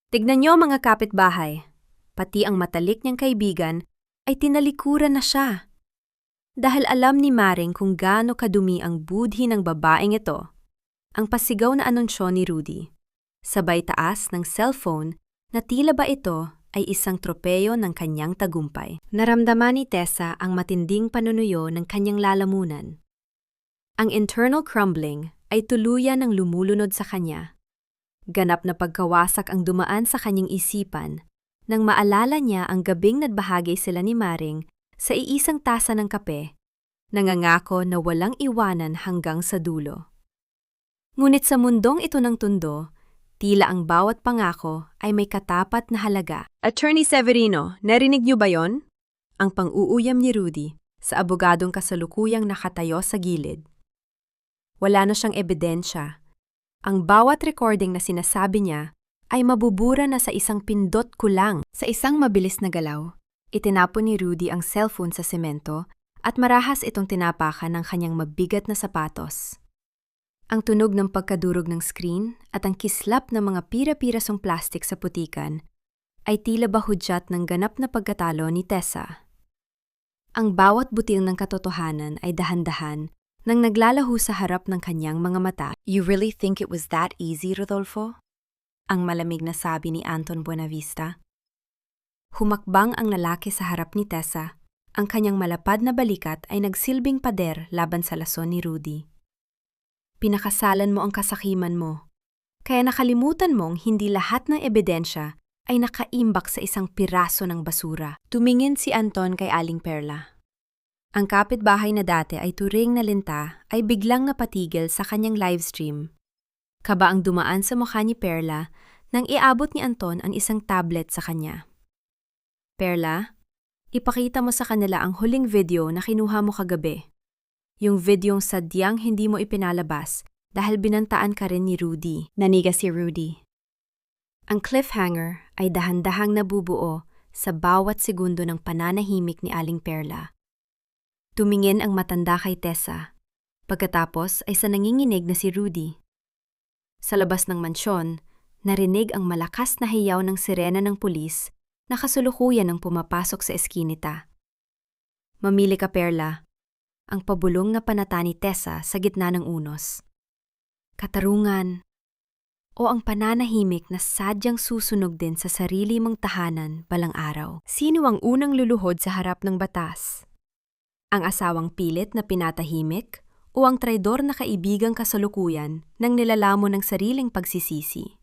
Tignan niyo mga kapitbahay, pati ang matalik niyang kaibigan ay tinalikuran na siya. Dahil alam ni Maring kung gaano kadumi ang budhi ng babaeng ito, ang pasigaw na anunsyo ni Rudy, sabay taas ng cellphone na tila ba ito ay isang tropeyo ng kanyang tagumpay. Naramdaman ni Tessa ang matinding panunuyo ng kanyang lalamunan. Ang internal crumbling ay tuluyan ng lumulunod sa kanya. Ganap na pagkawasak ang dumaan sa kanyang isipan nang maalala niya ang gabing nadbahagi sila ni Maring sa iisang tasa ng kape, nangangako na walang iwanan hanggang sa dulo. Ngunit sa mundong ito ng tundo, tila ang bawat pangako ay may katapat na halaga. Attorney Severino, narinig niyo ba yon? Ang pang-uuyam ni Rudy sa abogadong kasalukuyang nakatayo sa gilid. Wala na siyang ebidensya. Ang bawat recording na sinasabi niya ay mabubura na sa isang pindot kulang. Sa isang mabilis na galaw, itinapon ni Rudy ang cellphone sa semento at marahas itong tinapakan ng kanyang mabigat na sapatos. Ang tunog ng pagkadurog ng screen at ang kislap ng mga pira-pirasong plastik sa putikan ay tila ba hudyat ng ganap na pagkatalo ni Tessa. Ang bawat butil ng katotohanan ay dahan-dahan nang naglalaho sa harap ng kanyang mga mata. You really think it was that easy, Rodolfo? Ang malamig na sabi ni Anton Buenavista. Humakbang ang lalaki sa harap ni Tessa. Ang kanyang malapad na balikat ay nagsilbing pader laban sa lason ni Rudy. Pinakasalan mo ang kasakiman mo. Kaya nakalimutan mong hindi lahat ng ebidensya ay nakaimbak sa isang piraso ng basura. Tumingin si Anton kay Aling Perla. Ang kapitbahay na dati ay turing na linta ay biglang napatigil sa kanyang livestream. Kaba ang dumaan sa mukha ni Perla nang iabot ni Anton ang isang tablet sa kanya. Perla, ipakita mo sa kanila ang huling video na kinuha mo kagabi. Yung videong sadyang hindi mo ipinalabas dahil binantaan ka rin ni Rudy. Naniga si Rudy. Ang cliffhanger ay dahan-dahang nabubuo sa bawat segundo ng pananahimik ni Aling Perla. Tumingin ang matanda kay Tessa. Pagkatapos ay sa nanginginig na si Rudy. Sa labas ng mansyon, narinig ang malakas na hiyaw ng sirena ng pulis na kasulukuyan ng pumapasok sa eskinita. Mamili ka, Perla. Ang pabulong na panata ni Tessa sa gitna ng unos. Katarungan o ang pananahimik na sadyang susunog din sa sarili mong tahanan balang araw. Sino ang unang luluhod sa harap ng batas? Ang asawang pilit na pinatahimik o ang traidor na kaibigang kasalukuyan nang nilalamo ng sariling pagsisisi?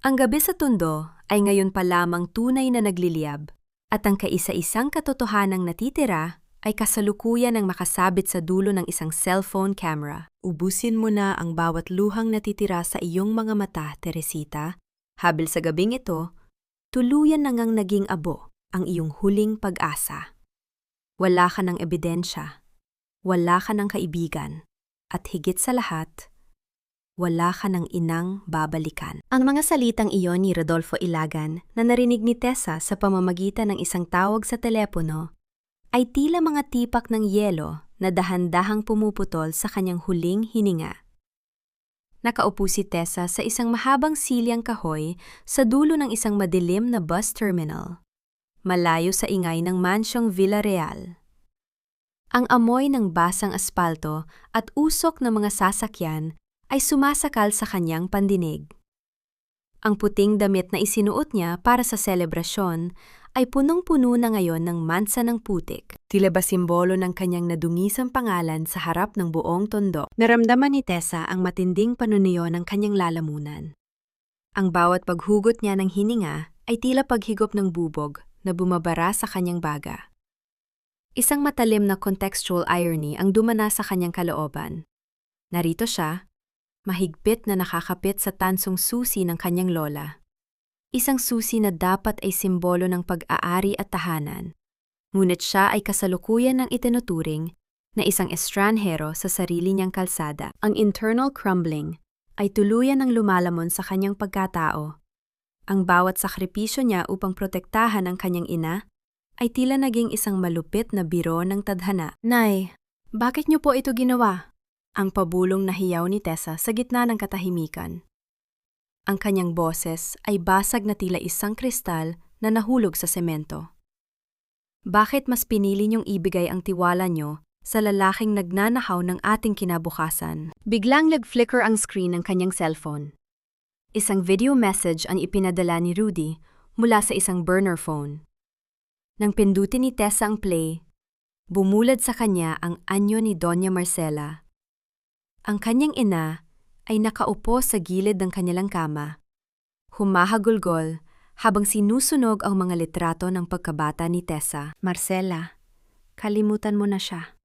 Ang gabi sa Tondo ay ngayon pa lamang tunay na nagliliyab at ang kaisa-isang katotohanang natitira ay kasalukuyan ng makasabit sa dulo ng isang cellphone camera. Ubusin mo na ang bawat luhang natitira sa iyong mga mata, Teresita. Habil sa gabing ito, tuluyan na ngang naging abo ang iyong huling pag-asa. Wala ka ng ebidensya, wala ka ng kaibigan, at higit sa lahat, wala ka ng inang babalikan. Ang mga salitang iyon ni Rodolfo Ilagan na narinig ni Tessa sa pamamagitan ng isang tawag sa telepono ay tila mga tipak ng yelo na dahan-dahang pumuputol sa kanyang huling hininga. Nakaupo si Tessa sa isang mahabang silyang kahoy sa dulo ng isang madilim na bus terminal, malayo sa ingay ng mansyong Villarreal. Ang amoy ng basang aspalto at usok ng mga sasakyan ay sumasakal sa kanyang pandinig. Ang puting damit na isinuot niya para sa selebrasyon ay punong-puno na ngayon ng mansa ng putik. Tila ba simbolo ng kanyang nadungisang pangalan sa harap ng buong Tondo. Naramdaman ni Tessa ang matinding panuniyo ng kanyang lalamunan. Ang bawat paghugot niya ng hininga ay tila paghigop ng bubog na bumabara sa kanyang baga. Isang matalim na contextual irony ang dumana sa kanyang kalooban. Narito siya, mahigpit na nakakapit sa tansong susi ng kanyang lola. Isang susi na dapat ay simbolo ng pag-aari at tahanan. Ngunit siya ay kasalukuyan ng itinuturing na isang estranhero sa sarili niyang kalsada. Ang internal crumbling ay tuluyan ng lumalamon sa kanyang pagkatao. Ang bawat sakripisyo niya upang protektahan ang kanyang ina ay tila naging isang malupit na biro ng tadhana. Nay, bakit niyo po ito ginawa? Ang pabulong na hiyaw ni Tessa sa gitna ng katahimikan. Ang kanyang boses ay basag na tila isang kristal na nahulog sa semento. Bakit mas pinili niyong ibigay ang tiwala niyo sa lalaking nagnanahaw ng ating kinabukasan? Biglang nag-flicker ang screen ng kanyang cellphone. Isang video message ang ipinadala ni Rudy mula sa isang burner phone. Nang pindutin ni Tessa ang play, bumulad sa kanya ang anyo ni Doña Marcela. Ang kanyang ina ay nakaupo sa gilid ng kanilang kama. Humahagulgol habang sinusunog ang mga litrato ng pagkabata ni Tessa. Marcela, kalimutan mo na siya.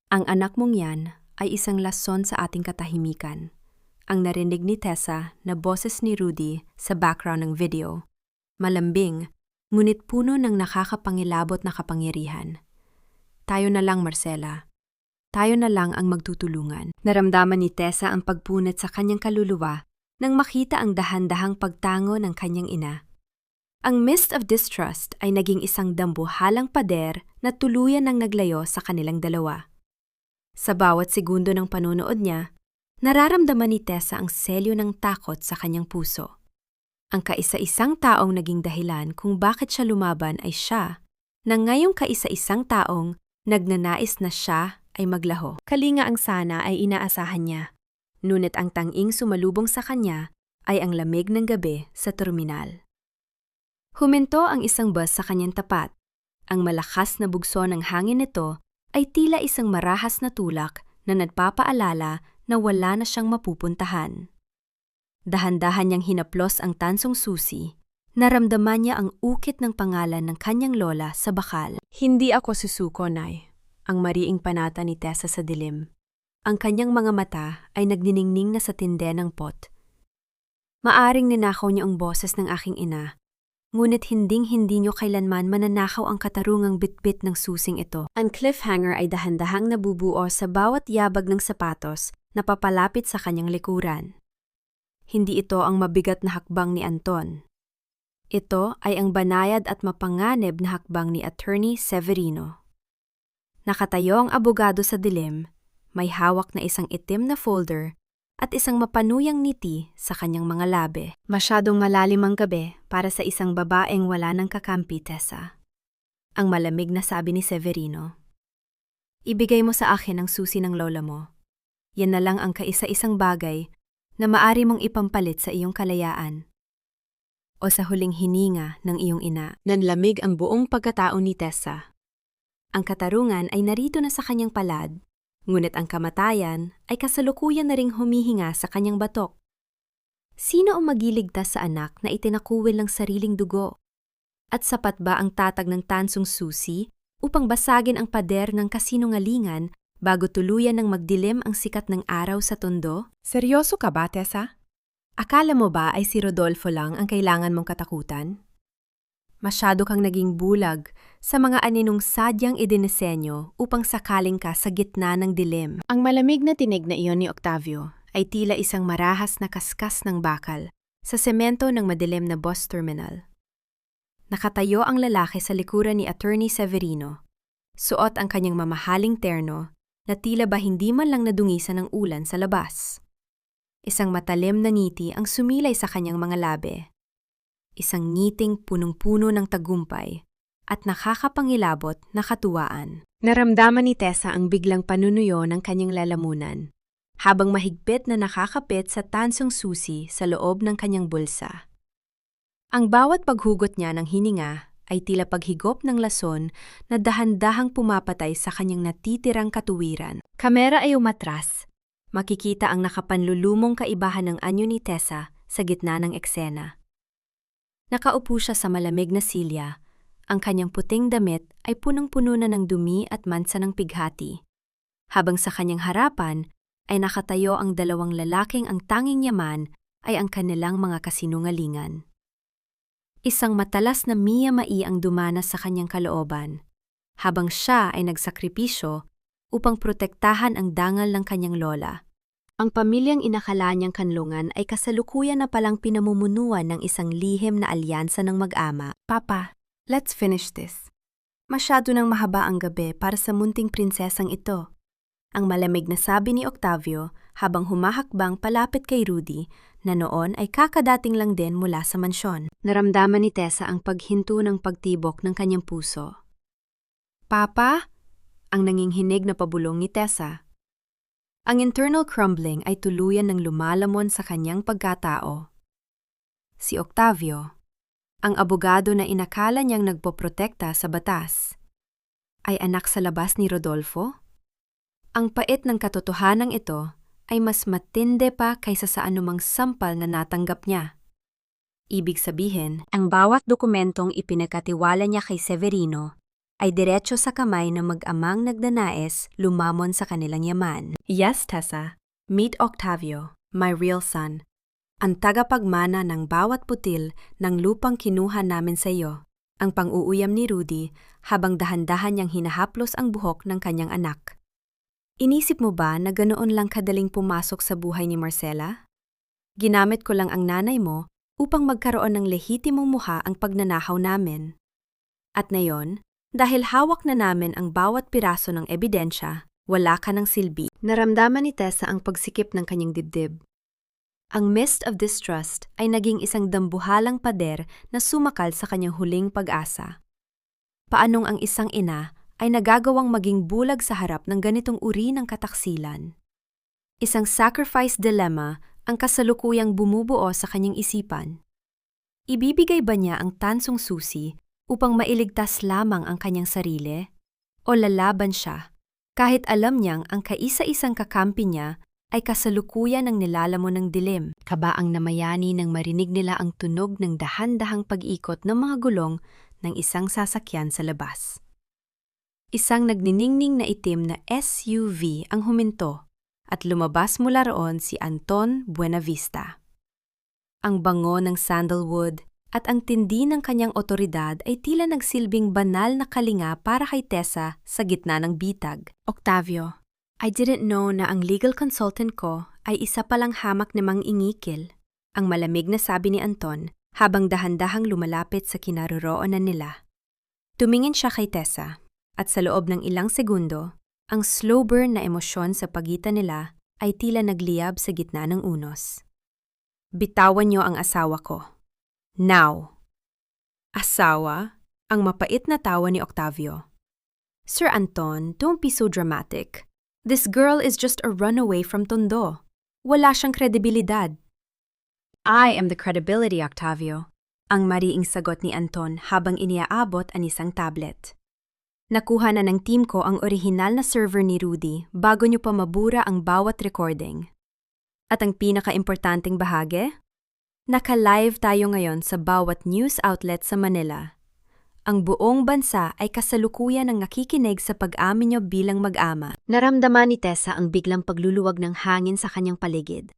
Ang anak mong yan ay isang lason sa ating katahimikan. Ang narinig ni Tessa na boses ni Rudy sa background ng video. Malambing, ngunit puno ng nakakapangilabot na kapangyarihan. Tayo na lang, Marcela. Tayo na lang ang magtutulungan. Naramdaman ni Tessa ang pagpunit sa kanyang kaluluwa nang makita ang dahan-dahang pagtango ng kanyang ina. Ang mist of distrust ay naging isang dambuhalang pader na tuluyan ng naglayo sa kanilang dalawa. Sa bawat segundo ng panonood niya, nararamdaman ni Tessa ang selyo ng takot sa kanyang puso. Ang kaisa-isang taong naging dahilan kung bakit siya lumaban ay siya, na ngayong kaisa-isang taong nagnanais na siya ay maglaho. Kalinga ang sana ay inaasahan niya. Ngunit ang tanging sumalubong sa kanya ay ang lamig ng gabi sa terminal. Huminto ang isang bus sa kanyang tapat. Ang malakas na bugso ng hangin nito ay tila isang marahas na tulak na nagpapaalala na wala na siyang mapupuntahan. Dahan-dahan niyang hinaplos ang tansong susi. Naramdaman niya ang ukit ng pangalan ng kanyang lola sa bakal. Hindi ako susuko, Nay. Ang mariing panata ni Tessa sa dilim. Ang kanyang mga mata ay nagniningning na sa tinde ng pot. Maaring ninakaw niyo ang boses ng aking ina, ngunit hinding-hindi niyo kailanman mananakaw ang katarungang bitbit ng susing ito. Ang cliffhanger ay dahan-dahang nabubuo sa bawat yabag ng sapatos na papalapit sa kanyang likuran. Hindi ito ang mabigat na hakbang ni Anton. Ito ay ang banayad at mapanganib na hakbang ni Attorney Severino. Nakatayo ang abogado sa dilim, may hawak na isang itim na folder at isang mapanuyang ngiti sa kanyang mga labi. Masyadong malalim ang gabi para sa isang babaeng wala ng kakampi, Tessa. Ang malamig na sabi ni Severino. Ibigay mo sa akin ang susi ng lola mo. Yan na lang ang kaisa-isang bagay na maari mong ipampalit sa iyong kalayaan. O sa huling hininga ng iyong ina. Nanlamig ang buong pagkatao ni Tessa. Ang katarungan ay narito na sa kanyang palad, ngunit ang kamatayan ay kasalukuyan na ring humihinga sa kanyang batok. Sino ang magiligtas sa anak na itinakuwil ng sariling dugo? At sapat ba ang tatag ng tansong susi upang basagin ang pader ng kasinungalingan bago tuluyan ng magdilim ang sikat ng araw sa tondo?
Seryoso ka ba, Tessa?
Akala mo ba ay si Rodolfo lang ang kailangan mong katakutan? Masyado kang naging bulag sa mga aninong sadyang idinisenyo upang sakaling ka sa gitna ng dilim. Ang malamig na tinig na iyon ni Octavio ay tila isang marahas na kaskas ng bakal sa semento ng madilim na bus terminal. Nakatayo ang lalaki sa likuran ni Attorney Severino. Suot ang kanyang mamahaling terno na tila ba hindi man lang nadungisan ng ulan sa labas. Isang matalim na ngiti ang sumilay sa kanyang mga labi. Isang ngiting punong-puno ng tagumpay at nakakapangilabot na katuwaan. Naramdaman ni Tessa ang biglang panunuyo ng kanyang lalamunan, habang mahigpit na nakakapit sa tansong susi sa loob ng kanyang bulsa. Ang bawat paghugot niya ng hininga ay tila paghigop ng lason na dahan-dahang pumapatay sa kanyang natitirang katuwiran. Kamera ay umatras. Makikita ang nakapanlulumong kaibahan ng anyo ni Tessa sa gitna ng eksena. Nakaupo siya sa malamig na silya. Ang kanyang puting damit ay punong-puno na ng dumi at mansa ng pighati. Habang sa kanyang harapan ay nakatayo ang dalawang lalaking ang tanging yaman ay ang kanilang mga kasinungalingan. Isang matalas na miyamai ang dumanas sa kanyang kalooban, habang siya ay nagsakripisyo upang protektahan ang dangal ng kanyang lola. Ang pamilyang inakala niyang kanlungan ay kasalukuyan na palang pinamumunuan ng isang lihim na alyansa ng mag-ama. Papa, let's finish this. Masyado nang mahaba ang gabi para sa munting prinsesang ito. Ang malamig na sabi ni Octavio habang humahakbang palapit kay Rudy na noon ay kakadating lang din mula sa mansyon. Naramdaman ni Tessa ang paghinto ng pagtibok ng kanyang puso. Papa? Ang nanginginig na pabulong ni Tessa. Ang internal crumbling ay tuluyan ng lumalamon sa kanyang pagkatao. Si Octavio, ang abogado na inakala niyang nagpoprotekta sa batas, ay anak sa labas ni Rodolfo? Ang pait ng katotohanan ito ay mas matindi pa kaysa sa anumang sampal na natanggap niya. Ibig sabihin, ang bawat dokumentong ipinagkatiwala niya kay Severino ay diretso sa kamay ng mag-amang nagnanais lumamon sa kanilang yaman. Yes, Tessa. Meet Octavio, my real son. Ang tagapagmana ng bawat putil ng lupang kinuha namin sa iyo. Ang pang-uuyam ni Rudy habang dahan-dahan niyang hinahaplos ang buhok ng kanyang anak. Inisip mo ba na ganoon lang kadaling pumasok sa buhay ni Marcela? Ginamit ko lang ang nanay mo upang magkaroon ng lehitimong muha ang pagnanahaw namin. At ngayon, dahil hawak na namin ang bawat piraso ng ebidensya, wala ka ng silbi. Naramdaman ni Tessa ang pagsikip ng kanyang dibdib. Ang mist of distrust ay naging isang dambuhalang pader na sumakal sa kanyang huling pag-asa. Paanong ang isang ina ay nagagawang maging bulag sa harap ng ganitong uri ng kataksilan? Isang sacrifice dilemma ang kasalukuyang bumubuo sa kanyang isipan. Ibibigay ba niya ang tansong susi upang mailigtas lamang ang kanyang sarili? O lalaban siya, kahit alam niyang ang kaisa-isang kakampi niya ay kasalukuyan ng nilalamon ng dilim? Kabaang namayani nang marinig nila ang tunog ng dahan-dahang pag-ikot ng mga gulong ng isang sasakyan sa labas. Isang nagniningning na itim na SUV ang huminto at lumabas mula roon si Anton Buenavista. Ang bango ng sandalwood at ang tindi ng kanyang otoridad ay tila nagsilbing banal na kalinga para kay Tessa sa gitna ng bitag. Octavio, I didn't know na ang legal consultant ko ay isa palang hamak ni Mang Ingikil, ang malamig na sabi ni Anton habang dahan-dahang lumalapit sa kinaroroonan nila. Tumingin siya kay Tessa at sa loob ng ilang segundo, ang slow burn na emosyon sa pagitan nila ay tila nagliyab sa gitna ng unos. Bitawan niyo ang asawa ko. Now! Asawa? Ang mapait na tawa ni Octavio. Sir Anton, don't be so dramatic. This girl is just a runaway from Tondo. Wala siyang kredibilidad. I am the credibility, Octavio. Ang mariing sagot ni Anton habang iniaabot ang isang tablet. Nakuha na ng team ko ang orihinal na server ni Rudy bago niyo pa mabura ang bawat recording. At ang pinaka-importanting bahagi? Naka-live tayo ngayon sa bawat news outlet sa Manila. Ang buong bansa ay kasalukuyan ng nakikinig sa pag-amin niyo bilang mag-ama. Naramdaman ni Tessa ang biglang pagluluwag ng hangin sa kanyang paligid.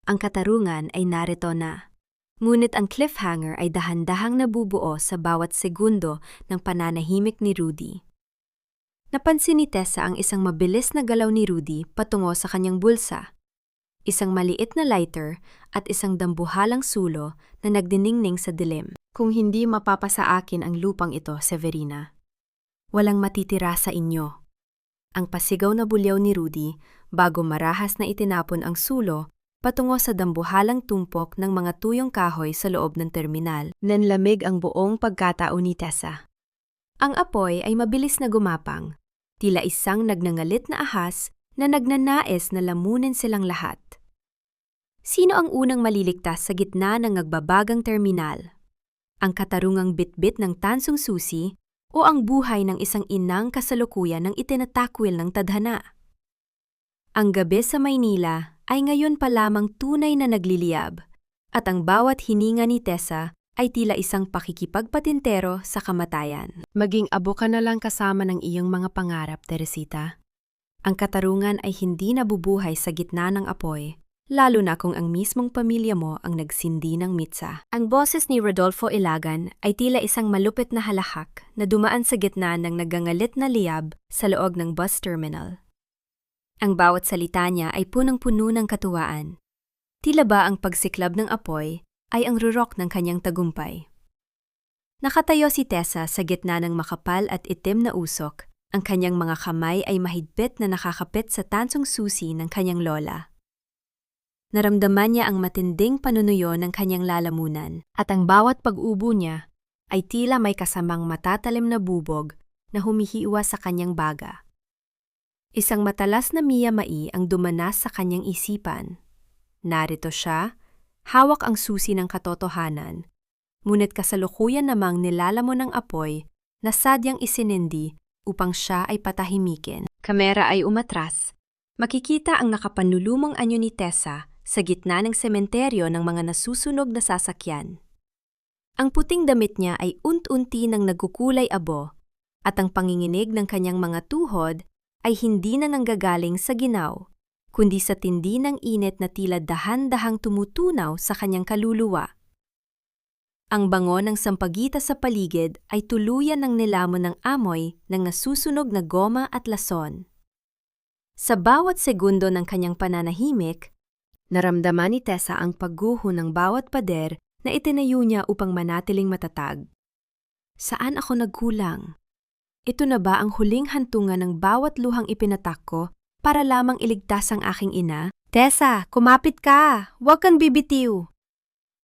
Ang katarungan ay narito na. Ngunit ang cliffhanger ay dahan-dahang nabubuo sa bawat segundo ng pananahimik ni Rudy. Napansin ni Tessa ang isang mabilis na galaw ni Rudy patungo sa kanyang bulsa. Isang maliit na lighter at isang dambuhalang sulo na nagdiningning sa dilim. Kung hindi mapapasa akin ang lupang ito, Severina, walang matitira sa inyo. Ang pasigaw na bulyaw ni Rudy bago marahas na itinapon ang sulo patungo sa dambuhalang tumpok ng mga tuyong kahoy sa loob ng terminal. Nanlamig ang buong pagkatao ni Tessa. Ang apoy ay mabilis na gumapang, tila isang nagnangalit na ahas na nagnanais na lamunin silang lahat. Sino ang unang maliligtas sa gitna ng nagbabagang terminal? Ang katarungang bitbit ng tansong susi o ang buhay ng isang inang kasalukuyan ng itinatakwil ng tadhana? Ang gabi sa Maynila ay ngayon pa lamang tunay na nagliliyab at ang bawat hininga ni Tessa ay tila isang pakikipagpatintero sa kamatayan. Maging abo ka na lang kasama ng iyong mga pangarap, Teresita. Ang katarungan ay hindi nabubuhay sa gitna ng apoy, lalo na kung ang mismong pamilya mo ang nagsindi ng mitsa. Ang boses ni Rodolfo Ilagan ay tila isang malupit na halahak na dumaan sa gitna ng nagangalit na liyab sa loob ng bus terminal. Ang bawat salita niya ay punong-puno ng katuwaan. Tila ba ang pagsiklab ng apoy ay ang rurok ng kanyang tagumpay. Nakatayo si Tessa sa gitna ng makapal at itim na usok. Ang kanyang mga kamay ay mahigpit na nakakapit sa tansong susi ng kanyang lola. Naramdaman niya ang matinding panunuyo ng kanyang lalamunan at ang bawat pag-ubo niya ay tila may kasamang matatalim na bubog na humihiwa sa kanyang baga. Isang matalas na miyamai ang dumanas sa kanyang isipan. Narito siya, hawak ang susi ng katotohanan, ngunit kasalukuyan namang nilalamon ng apoy na sadyang isinindi upang siya ay patahimikin. Kamera ay umatras. Makikita ang nakapanlulumong anyo ni Tessa sa gitna ng sementeryo ng mga nasusunog na sasakyan. Ang puting damit niya ay unti-unti nang nagkukulay abo at ang panginginig ng kanyang mga tuhod ay hindi na nanggagaling sa ginaw, kundi sa tindi ng init na tila dahan-dahang tumutunaw sa kanyang kaluluwa. Ang bango ng sampagita sa paligid ay tuluyan ng nilamon ng amoy ng nasusunog na goma at lason. Sa bawat segundo ng kanyang pananahimik, naramdaman ni Tessa ang pagguho ng bawat pader na itinayo niya upang manatiling matatag. Saan ako nagkulang? Ito na ba ang huling hantungan ng bawat luhang ipinatak ko para lamang iligtas ang aking ina? Tessa, kumapit ka! Huwag kang bibitiw!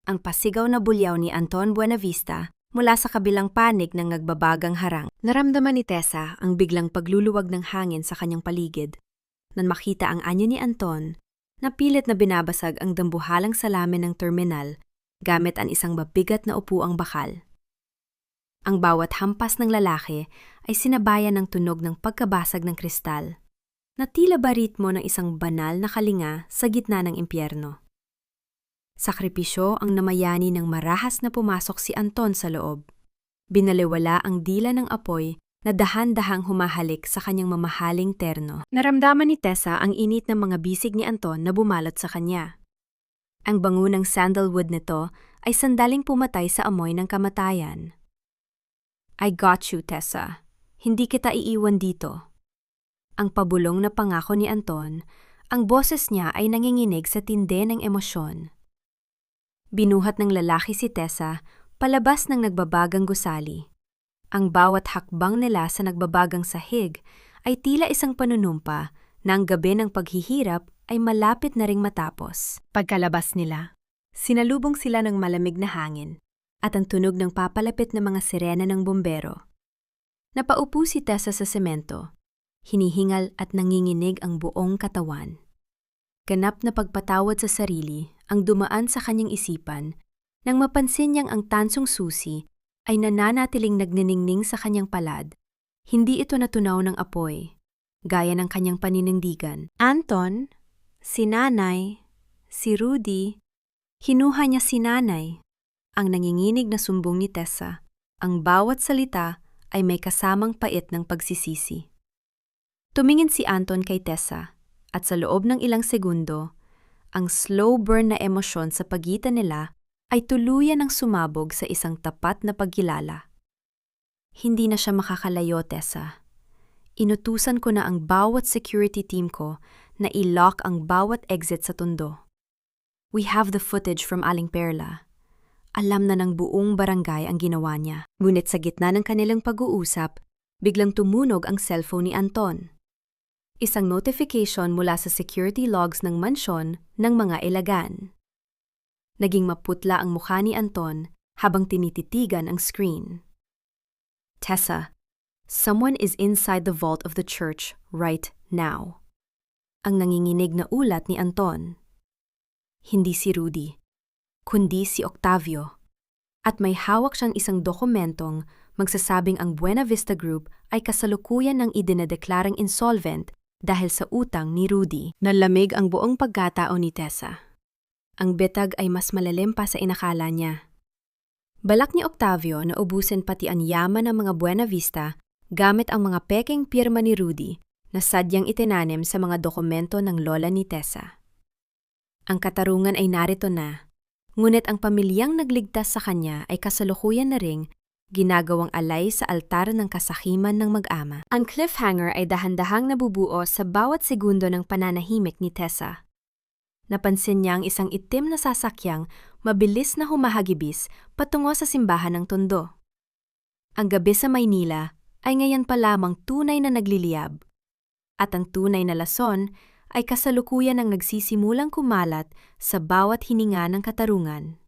Ang pasigaw na bulyaw ni Anton Buenavista mula sa kabilang panig ng nagbabagang harang. Naramdaman ni Tessa ang biglang pagluluwag ng hangin sa kanyang paligid. Nang makita ang anyo ni Anton, napilit na binabasag ang dambuhalang salamin ng terminal gamit ang isang mabigat na upuang bakal. Ang bawat hampas ng lalaki ay sinabayan ng tunog ng pagkabasag ng kristal, na tila ba ritmo ng isang banal na kalinga sa gitna ng impyerno. Sakripisyo ang namayani ng marahas na pumasok si Anton sa loob. Binaliwala ang dila ng apoy na dahan-dahang humahalik sa kanyang mamahaling terno. Naramdaman ni Tessa ang init ng mga bisig ni Anton na bumalot sa kanya. Ang bango ng sandalwood nito ay sandaling pumatay sa amoy ng kamatayan. I got you, Tessa. Hindi kita iiwan dito. Ang pabulong na pangako ni Anton, ang boses niya ay nanginginig sa tindi ng emosyon. Binuhat ng lalaki si Tessa palabas ng nagbabagang gusali. Ang bawat hakbang nila sa nagbabagang sahig ay tila isang panunumpa na ang gabi ng paghihirap ay malapit na ring matapos. Pagkalabas nila, sinalubong sila ng malamig na hangin at ang tunog ng papalapit na mga sirena ng bumbero. Napaupo si Tessa sa semento, hinihingal at nanginginig ang buong katawan. Ganap na pagpatawad sa sarili ang dumaan sa kanyang isipan nang mapansin niyang ang tansong susi ay nananatiling nagniningning sa kanyang palad. Hindi ito natunaw ng apoy, gaya ng kanyang paninindigan. Anton, si Nanay, si Rudy, hinuha niya si Nanay. Ang nanginginig na sumbong ni Tessa, ang bawat salita ay may kasamang pait ng pagsisisi. Tumingin si Anton kay Tessa at sa loob ng ilang segundo, ang slow burn na emosyon sa pagitan nila ay tuluyan ng sumabog sa isang tapat na pagkilala. Hindi na siya makakalayo, Tessa. Inutusan ko na ang bawat security team ko na i-lock ang bawat exit sa Tondo. We have the footage from Aling Perla. Alam na ng buong barangay ang ginawa niya. Ngunit sa gitna ng kanilang pag-uusap, biglang tumunog ang cellphone ni Anton. Isang notification mula sa security logs ng mansyon ng mga Ilagan. Naging maputla ang mukha ni Anton habang tinititigan ang screen. Tessa, someone is inside the vault of the church right now. Ang nanginginig na ulat ni Anton. Hindi si Rudy, kundi si Octavio. At may hawak siyang isang dokumentong magsasabing ang Buena Vista Group ay kasalukuyan ng idinedeklarang insolvent dahil sa utang ni Rudy. Nalamig ang buong pagkatao ni Tessa. Ang betag ay mas malalim pa sa inakala niya. Balak ni Octavio na ubusin pati ang yaman ng mga Buena Vista gamit ang mga peking pirma ni Rudy na sadyang itinanim sa mga dokumento ng lola ni Tessa. Ang katarungan ay narito na, ngunit ang pamilyang nagligtas sa kanya ay kasalukuyan na ring ginagawang alay sa altar ng kasakiman ng mag-ama. Ang cliffhanger ay dahan-dahang nabubuo sa bawat segundo ng pananahimik ni Tessa. Napansin niya ang isang itim na sasakyang mabilis na humahagibis patungo sa simbahan ng Tondo. Ang gabi sa Maynila ay ngayon pa lamang tunay na nagliliyab, at ang tunay na lason ay kasalukuyan ang nagsisimulang kumalat sa bawat hininga ng katarungan.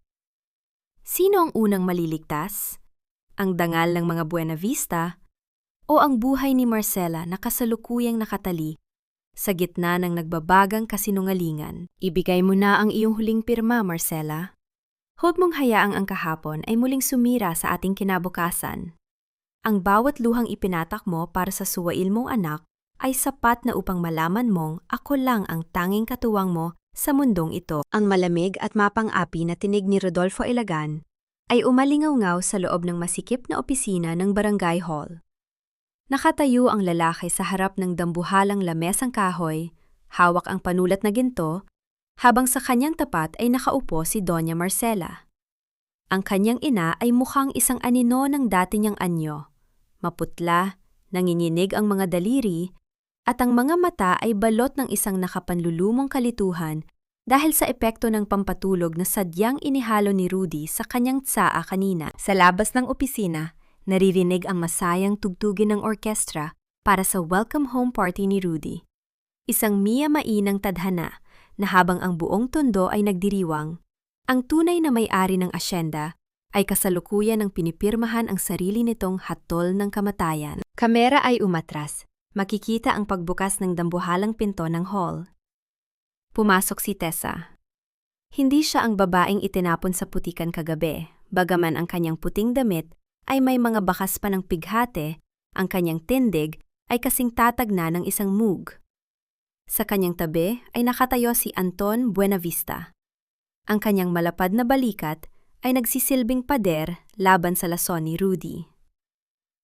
Sino ang unang maliligtas? Ang dangal ng mga Buena Vista o ang buhay ni Marcela na kasalukuyang nakatali sa gitna ng nagbabagang kasinungalingan? Ibigay mo na ang iyong huling pirma, Marcela. Huwag mong hayaang ang kahapon ay muling sumira sa ating kinabukasan. Ang bawat luhang ipinatak mo para sa suwail mong anak ay sapat na upang malaman mong ako lang ang tanging katuwang mo sa mundong ito. Ang malamig at mapang-api na tinig ni Rodolfo Ilagan ay umalingaw-ngaw sa loob ng masikip na opisina ng barangay hall. Nakatayo ang lalaki sa harap ng dambuhalang lamesang kahoy, hawak ang panulat na ginto, habang sa kanyang tapat ay nakaupo si Doña Marcela. Ang kanyang ina ay mukhang isang anino ng dati niyang anyo. Maputla, nanginginig ang mga daliri, at ang mga mata ay balot ng isang nakapanlulumong kalituhan dahil sa epekto ng pampatulog na sadyang inihalo ni Rudy sa kanyang tsaa kanina. Sa labas ng opisina, naririnig ang masayang tugtugin ng orkestra para sa welcome home party ni Rudy. Isang miya-mainang tadhana na habang ang buong Tondo ay nagdiriwang, ang tunay na may-ari ng asyenda ay kasalukuyan ng pinipirmahan ang sarili nitong hatol ng kamatayan. Kamera ay umatras. Makikita ang pagbukas ng dambuhalang pinto ng hall. Pumasok si Tessa. Hindi siya ang babaeng itinapon sa putikan kagabi, bagaman ang kanyang puting damit ay may mga bakas pa ng pighate, ang kanyang tindig ay kasing tatag na ng isang mug. Sa kanyang tabi ay nakatayo si Anton Buenavista. Ang kanyang malapad na balikat ay nagsisilbing pader laban sa lason ni Rudy.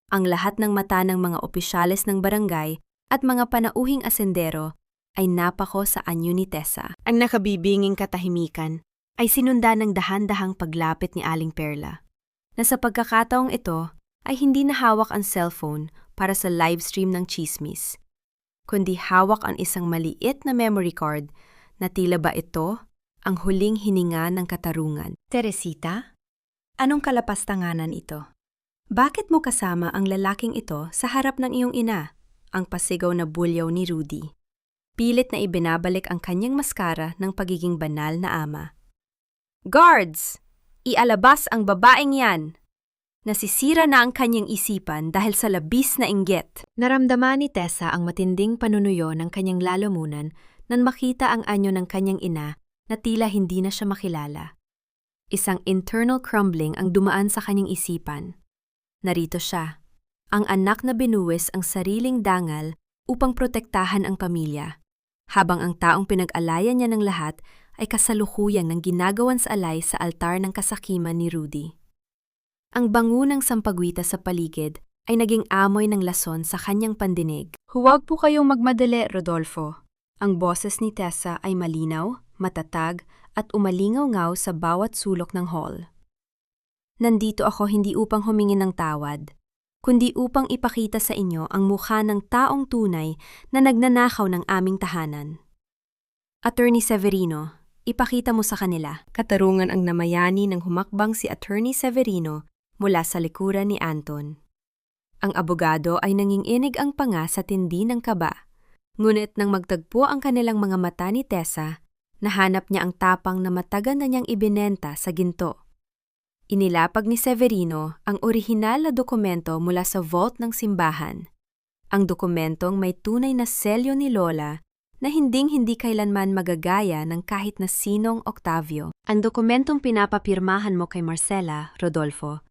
Ang lahat ng mata ng mga opisyales ng barangay at mga panauhing asendero ay napako sa anyo ni Tessa. Ang nakabibinging katahimikan ay sinunda ng dahan-dahang paglapit ni Aling Perla, na sa pagkakataong ito ay hindi nahawak ang cellphone para sa live stream ng chismis. kundi hawak ang isang maliit na memory card na tila ba ito ang huling hininga ng katarungan. Teresita, anong kalapastanganan ito? Bakit mo kasama ang lalaking ito sa harap ng iyong ina? Ang pasigaw na bulyaw ni Rudy. Pilit na ibinabalik ang kanyang maskara ng pagiging banal na ama. Guards! Ialabas ang babaeng yan! Nasisira na ang kanyang isipan dahil sa labis na inggit. Naramdaman ni Tessa ang matinding panunuyo ng kanyang lalamunan nang makita ang anyo ng kanyang ina na tila hindi na siya makilala. Isang internal crumbling ang dumaan sa kanyang isipan. Narito siya, ang anak na binuwis ang sariling dangal upang protektahan ang pamilya, habang ang taong pinag-alayan niya ng lahat ay kasalukuyang ng ginagawan sa alay sa altar ng kasakiman ni Rudy. Ang bango ng sampagwita sa paligid ay naging amoy ng lason sa kanyang pandinig. Huwag po kayong magmadali, Rodolfo. Ang boses ni Tessa ay malinaw, matatag, at umalingaw-ngaw sa bawat sulok ng hall. Nandito ako hindi upang humingi ng tawad, kundi upang ipakita sa inyo ang mukha ng taong tunay na nagnanakaw ng aming tahanan. Attorney Severino, ipakita mo sa kanila. Katarungan ang namayani ng humakbang si Attorney Severino mula sa likuran ni Anton. Ang abogado ay nanginginig ang panga sa tindi ng kaba, ngunit nang magtagpo ang kanilang mga mata ni Tessa, nahanap niya ang tapang na matagal na niyang ibinenta sa ginto. Inilapag ni Severino ang orihinal na dokumento mula sa vault ng simbahan. Ang dokumentong may tunay na selyo ni Lola na hinding-hindi kailanman magagaya ng kahit na sinong Octavio. Ang dokumentong pinapapirmahan mo kay Marcela, Rodolfo,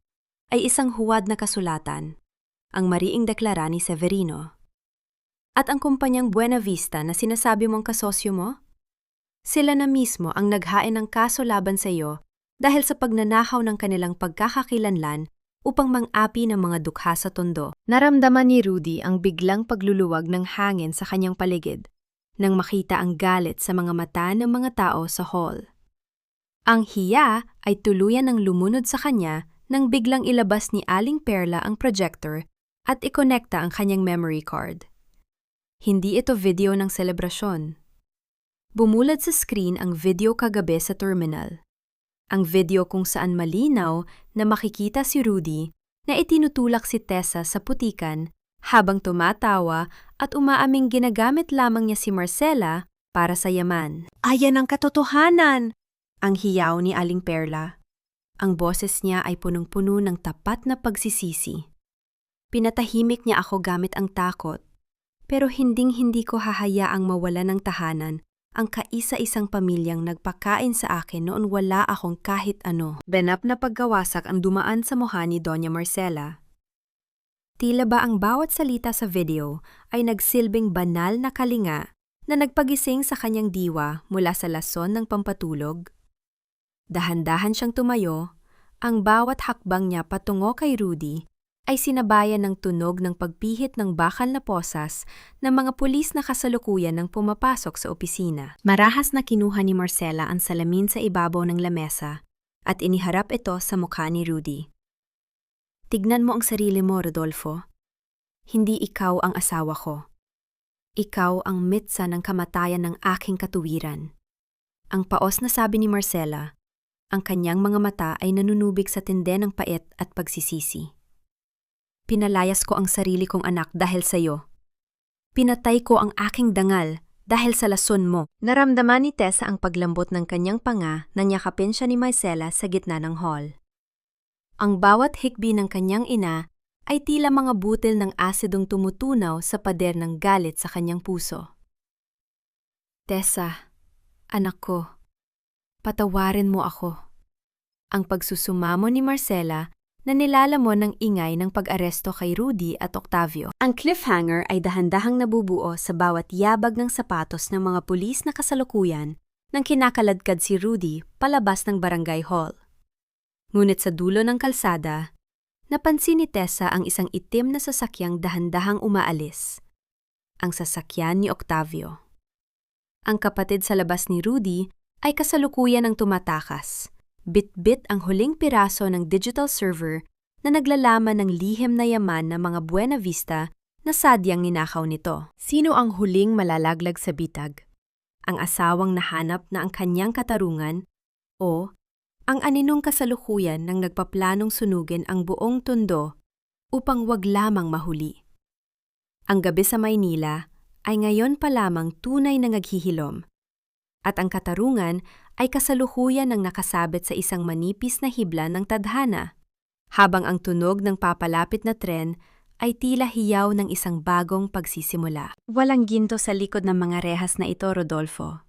ay isang huwad na kasulatan, ang mariing deklara ni Severino. At ang kumpanyang Buena Vista na sinasabi mong kasosyo mo? Sila na mismo ang naghain ng kaso laban sa iyo dahil sa pagnanakaw ng kanilang pagkakakilanlan upang mang-api ng mga dukha sa tondo. Naramdaman ni Rudy ang biglang pagluluwag ng hangin sa kanyang paligid nang makita ang galit sa mga mata ng mga tao sa hall. Ang hiya ay tuluyan ng lumunod sa kanya nang biglang ilabas ni Aling Perla ang projector at ikonekta ang kanyang memory card. Hindi ito video ng selebrasyon. Bumulad sa screen ang video kagabi sa terminal. Ang video kung saan malinaw na makikita si Rudy na itinutulak si Tessa sa putikan habang tumatawa at umaaming ginagamit lamang niya si Marcela para sa yaman. Ayan ang katotohanan! Ang hiyaw ni Aling Perla. Ang boses niya ay punong-puno ng tapat na pagsisisi. Pinatahimik niya ako gamit ang takot, pero hinding-hindi ko hahayaang mawala ng tahanan ang kaisa-isang pamilyang nagpakain sa akin noon wala akong kahit ano. Benap na paggawasak ang dumaan sa mukha ni Doña Marcela. Tila ba ang bawat salita sa video ay nagsilbing banal na kalinga na nagpagising sa kanyang diwa mula sa lason ng pampatulog? Dahan-dahan siyang tumayo, ang bawat hakbang niya patungo kay Rudy ay sinabayan ng tunog ng pagpihit ng bakal na posas ng mga pulis na kasalukuyan ng pumapasok sa opisina. Marahas na kinuha ni Marcela ang salamin sa ibabaw ng lamesa at iniharap ito sa mukha ni Rudy. Tignan mo ang sarili mo, Rodolfo. Hindi ikaw ang asawa ko. Ikaw ang mitsa ng kamatayan ng aking katuwiran. Ang paos na sabi ni Marcela, ang kanyang mga mata ay nanunubig sa tinde ng pait at pagsisisi. Pinalayas ko ang sarili kong anak dahil sa iyo. Pinatay ko ang aking dangal dahil sa lason mo. Naramdaman ni Tessa ang paglambot ng kanyang panga na niyakapin siya ni Marcela sa gitna ng hall. Ang bawat hikbi ng kanyang ina ay tila mga butil ng asidong tumutunaw sa pader ng galit sa kanyang puso. Tessa, anak ko, patawarin mo ako. Ang pagsusumamo ni Marcela na nilalamon ng ingay ng pag-aresto kay Rudy at Octavio. Ang cliffhanger ay dahan-dahang nabubuo sa bawat yabag ng sapatos ng mga pulis na kasalukuyan nang kinakaladkad si Rudy palabas ng barangay hall. Ngunit sa dulo ng kalsada, napansin ni Tessa ang isang itim na sasakyang dahan-dahang umaalis. Ang sasakyan ni Octavio. Ang kapatid sa labas ni Rudy ay kasalukuyan ang tumatakas. Bit-bit ang huling piraso ng digital server na naglalaman ng lihim na yaman ng mga Buena Vista na sadyang ninakaw nito. Sino ang huling malalaglag sa bitag? Ang asawang nahanap na ang kanyang katarungan o ang aninong kasalukuyan nang nagpaplanong sunugin ang buong tondo upang wag lamang mahuli? Ang gabi sa Maynila ay ngayon pa lamang tunay na naghihilom at ang katarungan ay kasalukuyan ng nakasabit sa isang manipis na hibla ng tadhana, habang ang tunog ng papalapit na tren ay tila hiyaw ng isang bagong pagsisimula. Walang ginto sa likod ng mga rehas na ito, Rodolfo.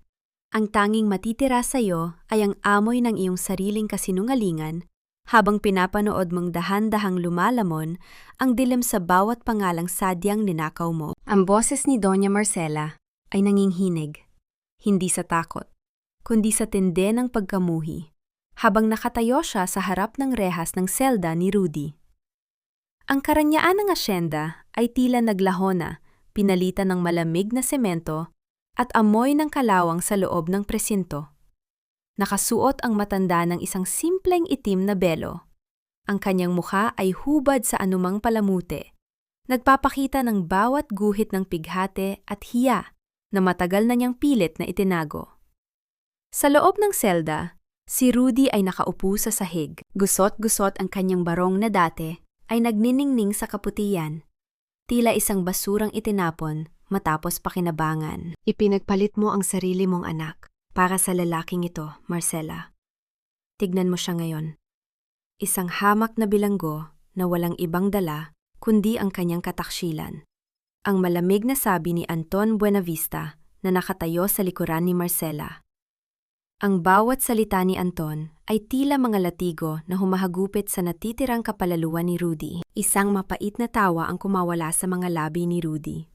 Ang tanging matitira sa iyo ay ang amoy ng iyong sariling kasinungalingan habang pinapanood mong dahan-dahang lumalamon ang dilim sa bawat pangalang sadyang ninakaw mo. Ang boses ni Doña Marcela ay nanginghinig, hindi sa takot, kundi sa tindi ng pagkamuhi, habang nakatayo siya sa harap ng rehas ng selda ni Rudy. Ang karanyaan ng asyenda ay tila naglahona, pinalitan ng malamig na semento at amoy ng kalawang sa loob ng presinto. Nakasuot ang matanda ng isang simpleng itim na belo. Ang kanyang mukha ay hubad sa anumang palamute, nagpapakita ng bawat guhit ng pighate at hiya na matagal na niyang pilit na itinago. Sa loob ng selda, si Rudy ay nakaupo sa sahig. Gusot-gusot ang kanyang barong na dati ay nagniningning sa kaputian, tila isang basurang itinapon matapos pakinabangan. Ipinagpalit mo ang sarili mong anak para sa lalaking ito, Marcela. Tignan mo siya ngayon. Isang hamak na bilanggo na walang ibang dala kundi ang kanyang kataksilan. Ang malamig na sabi ni Anton Buenavista na nakatayo sa likuran ni Marcela. Ang bawat salita ni Anton ay tila mga latigo na humahagupit sa natitirang kapalaluan ni Rudy. Isang mapait na tawa ang kumawala sa mga labi ni Rudy.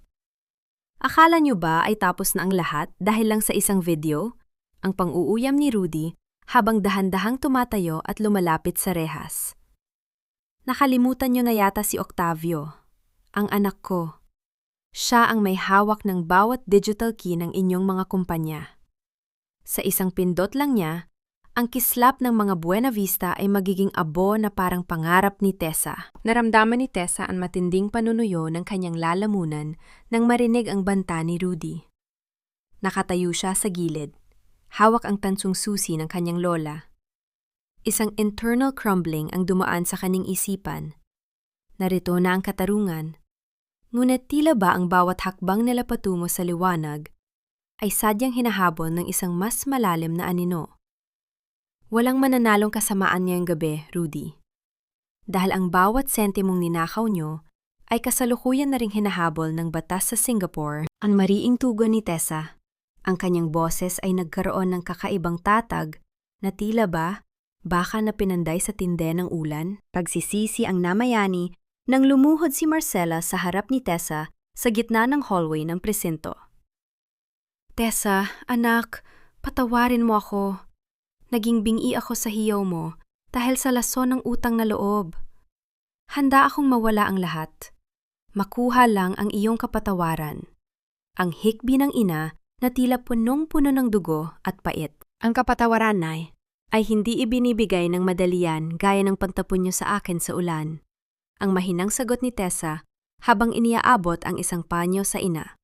Akala niyo ba ay tapos na ang lahat dahil lang sa isang video? Ang pang-uuyam ni Rudy habang dahan-dahang tumatayo at lumalapit sa rehas. Nakalimutan niyo na yata si Octavio, ang anak ko. Siya ang may hawak ng bawat digital key ng inyong mga kumpanya. Sa isang pindot lang niya, ang kislap ng mga Buenavista ay magiging abo na parang pangarap ni Tessa. Naramdaman ni Tessa ang matinding panunuyo ng kanyang lalamunan nang marinig ang banta ni Rudy. Nakatayo siya sa gilid, hawak ang tansong susi ng kanyang lola. Isang internal crumbling ang dumaan sa kanyang isipan. Narito na ang katarungan. Ngunit tila ba ang bawat hakbang nila patungo sa liwanag ay sadyang hinahabol ng isang mas malalim na anino. Walang mananalong kasamaan ngayong gabi, Rudy. Dahil ang bawat sentimong ninakaw nyo ay kasalukuyan na ring hinahabol ng batas sa Singapore. Ang mariing tugon ni Tessa, ang kanyang boses ay nagkaroon ng kakaibang tatag na tila ba baka na pinanday sa tinde ng ulan. Pagsisisi ang namayani nang lumuhod si Marcela sa harap ni Tessa sa gitna ng hallway ng presinto. Tessa, anak, patawarin mo ako. Naging bingi ako sa hiyaw mo dahil sa lason ng utang na loob. Handa akong mawala ang lahat. Makuha lang ang iyong kapatawaran. Ang hikbi ng ina na tila punong-puno ng dugo at pait. Ang kapatawaran, Nay, ay hindi ibinibigay ng madalian gaya ng pagtapon niyo sa akin sa ulan. Ang mahinang sagot ni Tessa habang iniaabot ang isang panyo sa ina.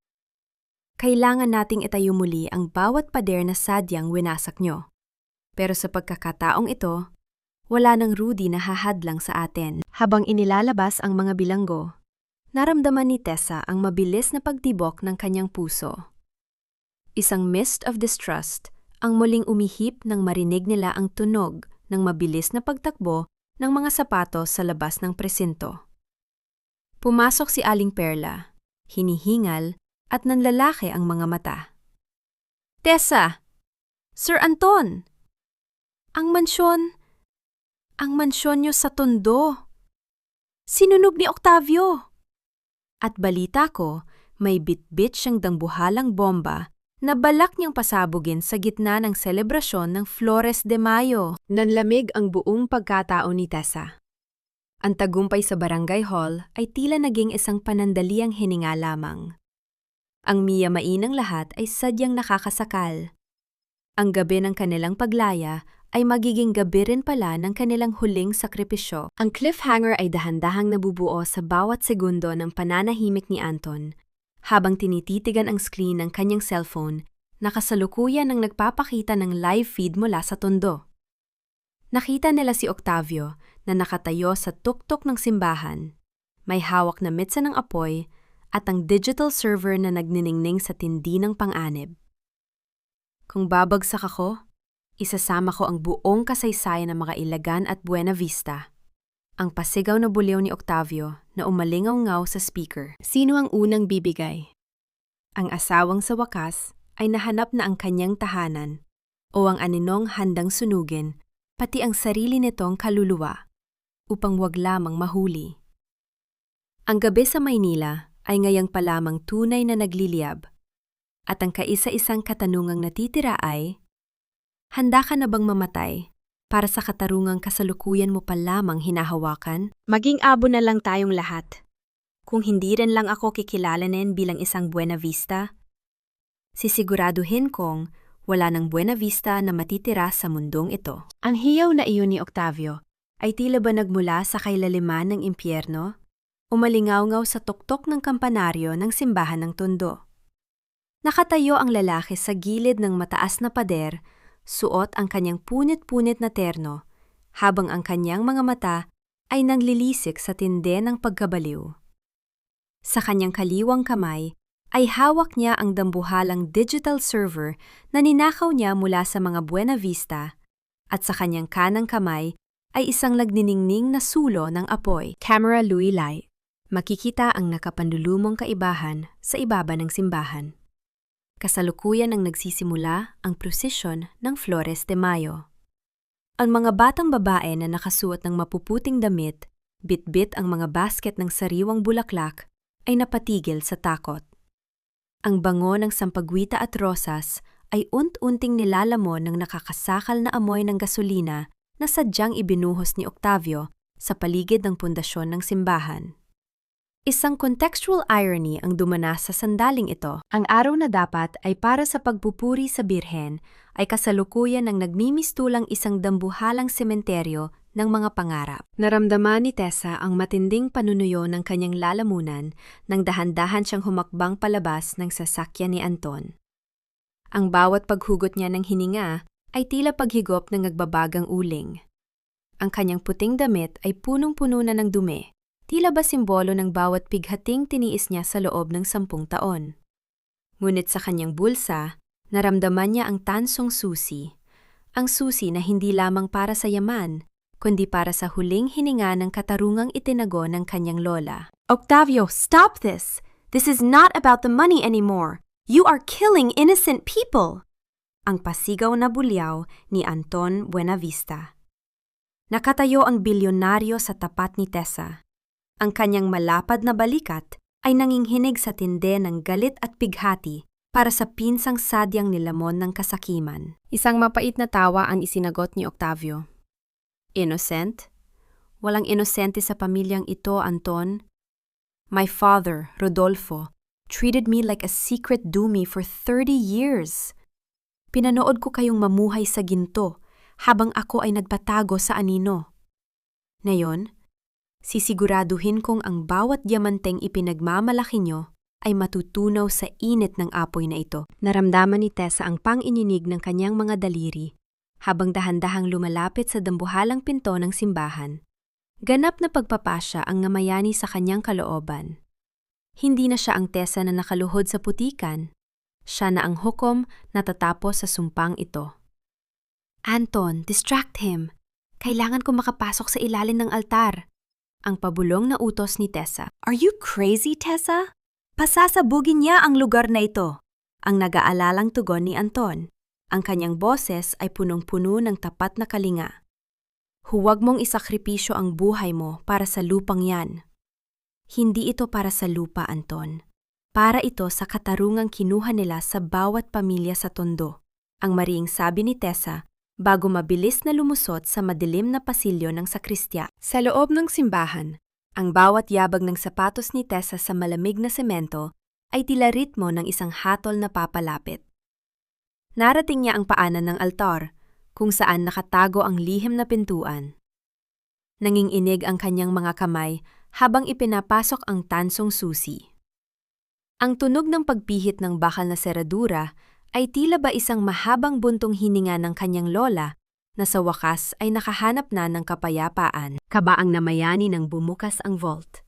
Kailangan nating itayo muli ang bawat pader na sadyang winasak nyo. Pero sa pagkakataong ito, wala nang Rudy na hahadlang sa atin. Habang inilalabas ang mga bilanggo, naramdaman ni Tessa ang mabilis na pagtibok ng kanyang puso. Isang mist of distrust ang muling umihip nang marinig nila ang tunog ng mabilis na pagtakbo ng mga sapatos sa labas ng presinto. Pumasok si Aling Perla, hinihingal at nanlalaki ang mga mata. Tessa! Sir Anton! Ang mansyon niyo sa Tondo. Sinunog ni Octavio. At balita ko, may bitbit siyang dambuhalang bomba na balak niyang pasabugin sa gitna ng selebrasyon ng Flores de Mayo. Nanlamig ang buong pagkatao ni Tessa. Ang tagumpay sa barangay hall ay tila naging isang panandaliang hininga lamang. Ang miyamainang lahat ay sadyang nakakasakal. Ang gabi ng kanilang paglaya ay magiging gabi rin pala ng kanilang huling sakripisyo. Ang cliffhanger ay dahan-dahang nabubuo sa bawat segundo ng pananahimik ni Anton, habang tinititigan ang screen ng kanyang cellphone na kasalukuyan ng nagpapakita ng live feed mula sa tondo. Nakita nila si Octavio na nakatayo sa tuktok ng simbahan, may hawak na mitsa ng apoy at ang digital server na nagniningning sa tindi ng pang-anib. Kung babagsak ako, isasama ko ang buong kasaysayan ng mga Ilagan at Buena Vista. Ang pasigaw na buliw ni Octavio na umalingaw-ngaw sa speaker. Sino ang unang bibigay? Ang asawang sa wakas ay nahanap na ang kanyang tahanan o ang aninong handang sunugin pati ang sarili nitong kaluluwa upang wag lamang mahuli. Ang gabi sa Maynila ay ngayang pa lamang tunay na nagliliyab at ang kaisa-isang katanungang natitira ay, handa ka na bang mamatay para sa katarungang kasalukuyan mo pa lamang hinahawakan? Maging abo na lang tayong lahat. Kung hindi rin lang ako kikilalanin bilang isang Buena Vista, sisiguraduhin kong wala ng Buena Vista na matitira sa mundong ito. Ang hiyaw na iyon ni Octavio ay tila ba nagmula sa kailaliman ng impyerno? Umalingaw-ngaw sa tuktok ng kampanaryo ng simbahan ng tondo. Nakatayo ang lalaki sa gilid ng mataas na pader, suot ang kanyang punit-punit na terno, habang ang kanyang mga mata ay nanglilisik sa tinde ng pagkabaliw. Sa kanyang kaliwang kamay ay hawak niya ang dambuhalang digital server na ninakaw niya mula sa mga Buena Vista, at sa kanyang kanang kamay ay isang nagniningning na sulo ng apoy. Camera Louis Lai. Makikita ang nakapandulumong kaibahan sa ibaba ng simbahan. Kasalukuyan ang nagsisimula ang prosesyon ng Flores de Mayo. Ang mga batang babae na nakasuot ng mapuputing damit, bit-bit ang mga basket ng sariwang bulaklak, ay napatigil sa takot. Ang bango ng sampagwita at rosas ay unt-unting nilalamon ng nakakasakal na amoy ng gasolina na sadyang ibinuhos ni Octavio sa paligid ng pundasyon ng simbahan. Isang contextual irony ang dumana sa sandaling ito. Ang araw na dapat ay para sa pagpupuri sa Birhen ay kasalukuyan ng nagmimistulang isang dambuhalang sementeryo ng mga pangarap. Naramdaman ni Tessa ang matinding panunuyo ng kanyang lalamunan nang dahan-dahan siyang humakbang palabas ng sasakyan ni Anton. Ang bawat paghugot niya ng hininga ay tila paghigop ng nagbabagang uling. Ang kanyang puting damit ay punong-puno na ng dumi. Tila ba simbolo ng bawat pighating tiniis niya sa loob ng 10 taon. Ngunit sa kanyang bulsa, naramdaman niya ang tansong susi. Ang susi na hindi lamang para sa yaman, kundi para sa huling hininga ng katarungang itinago ng kanyang lola. Octavio, stop this! This is not about the money anymore. You are killing innocent people! Ang pasigaw na bulyaw ni Anton Buenavista. Nakatayo ang bilyonaryo sa tapat ni Tessa. Ang kanyang malapad na balikat ay nanginghinig sa tinde ng galit at pighati para sa pinsang sadyang nilamon ng kasakiman. Isang mapait na tawa ang isinagot ni Octavio. Innocent? Walang inosente sa pamilyang ito, Anton. My father, Rodolfo, treated me like a secret dummy for 30 years. Pinanood ko kayong mamuhay sa ginto habang ako ay nagpatago sa anino. Ngayon, sisiguraduhin kong ang bawat diamanteng ipinagmamalaki nyo ay matutunaw sa init ng apoy na ito. Naramdaman ni Tessa ang pang-ininig ng kanyang mga daliri habang dahan-dahang lumalapit sa dambuhalang pinto ng simbahan. Ganap na pagpapasya ang ngamayani sa kanyang kalooban. Hindi na siya ang Tessa na nakaluhod sa putikan. Siya na ang hukom na tatapos sa sumpang ito. Anton, distract him. Kailangan ko makapasok sa ilalim ng altar. Ang pabulong na utos ni Tessa. Are you crazy, Tessa? Pasasabugin niya ang lugar na ito. Ang nag-aalalang tugon ni Anton. Ang kanyang boses ay punong-puno ng tapat na kalinga. Huwag mong isakripisyo ang buhay mo para sa lupang yan. Hindi ito para sa lupa, Anton. Para ito sa katarungang kinuha nila sa bawat pamilya sa tondo. Ang mariing sabi ni Tessa bago mabilis na lumusot sa madilim na pasilyo ng sakristya. Sa loob ng simbahan, ang bawat yabag ng sapatos ni Tessa sa malamig na semento ay tila ritmo ng isang hatol na papalapit. Narating niya ang paanan ng altar, kung saan nakatago ang lihim na pintuan. Nanginginig ang kanyang mga kamay habang ipinapasok ang tansong susi. Ang tunog ng pagpihit ng bakal na seradura ay tila ba isang mahabang buntong hininga ng kanyang lola na sa wakas ay nakahanap na ng kapayapaan. Kabaang namayani nang bumukas ang vault.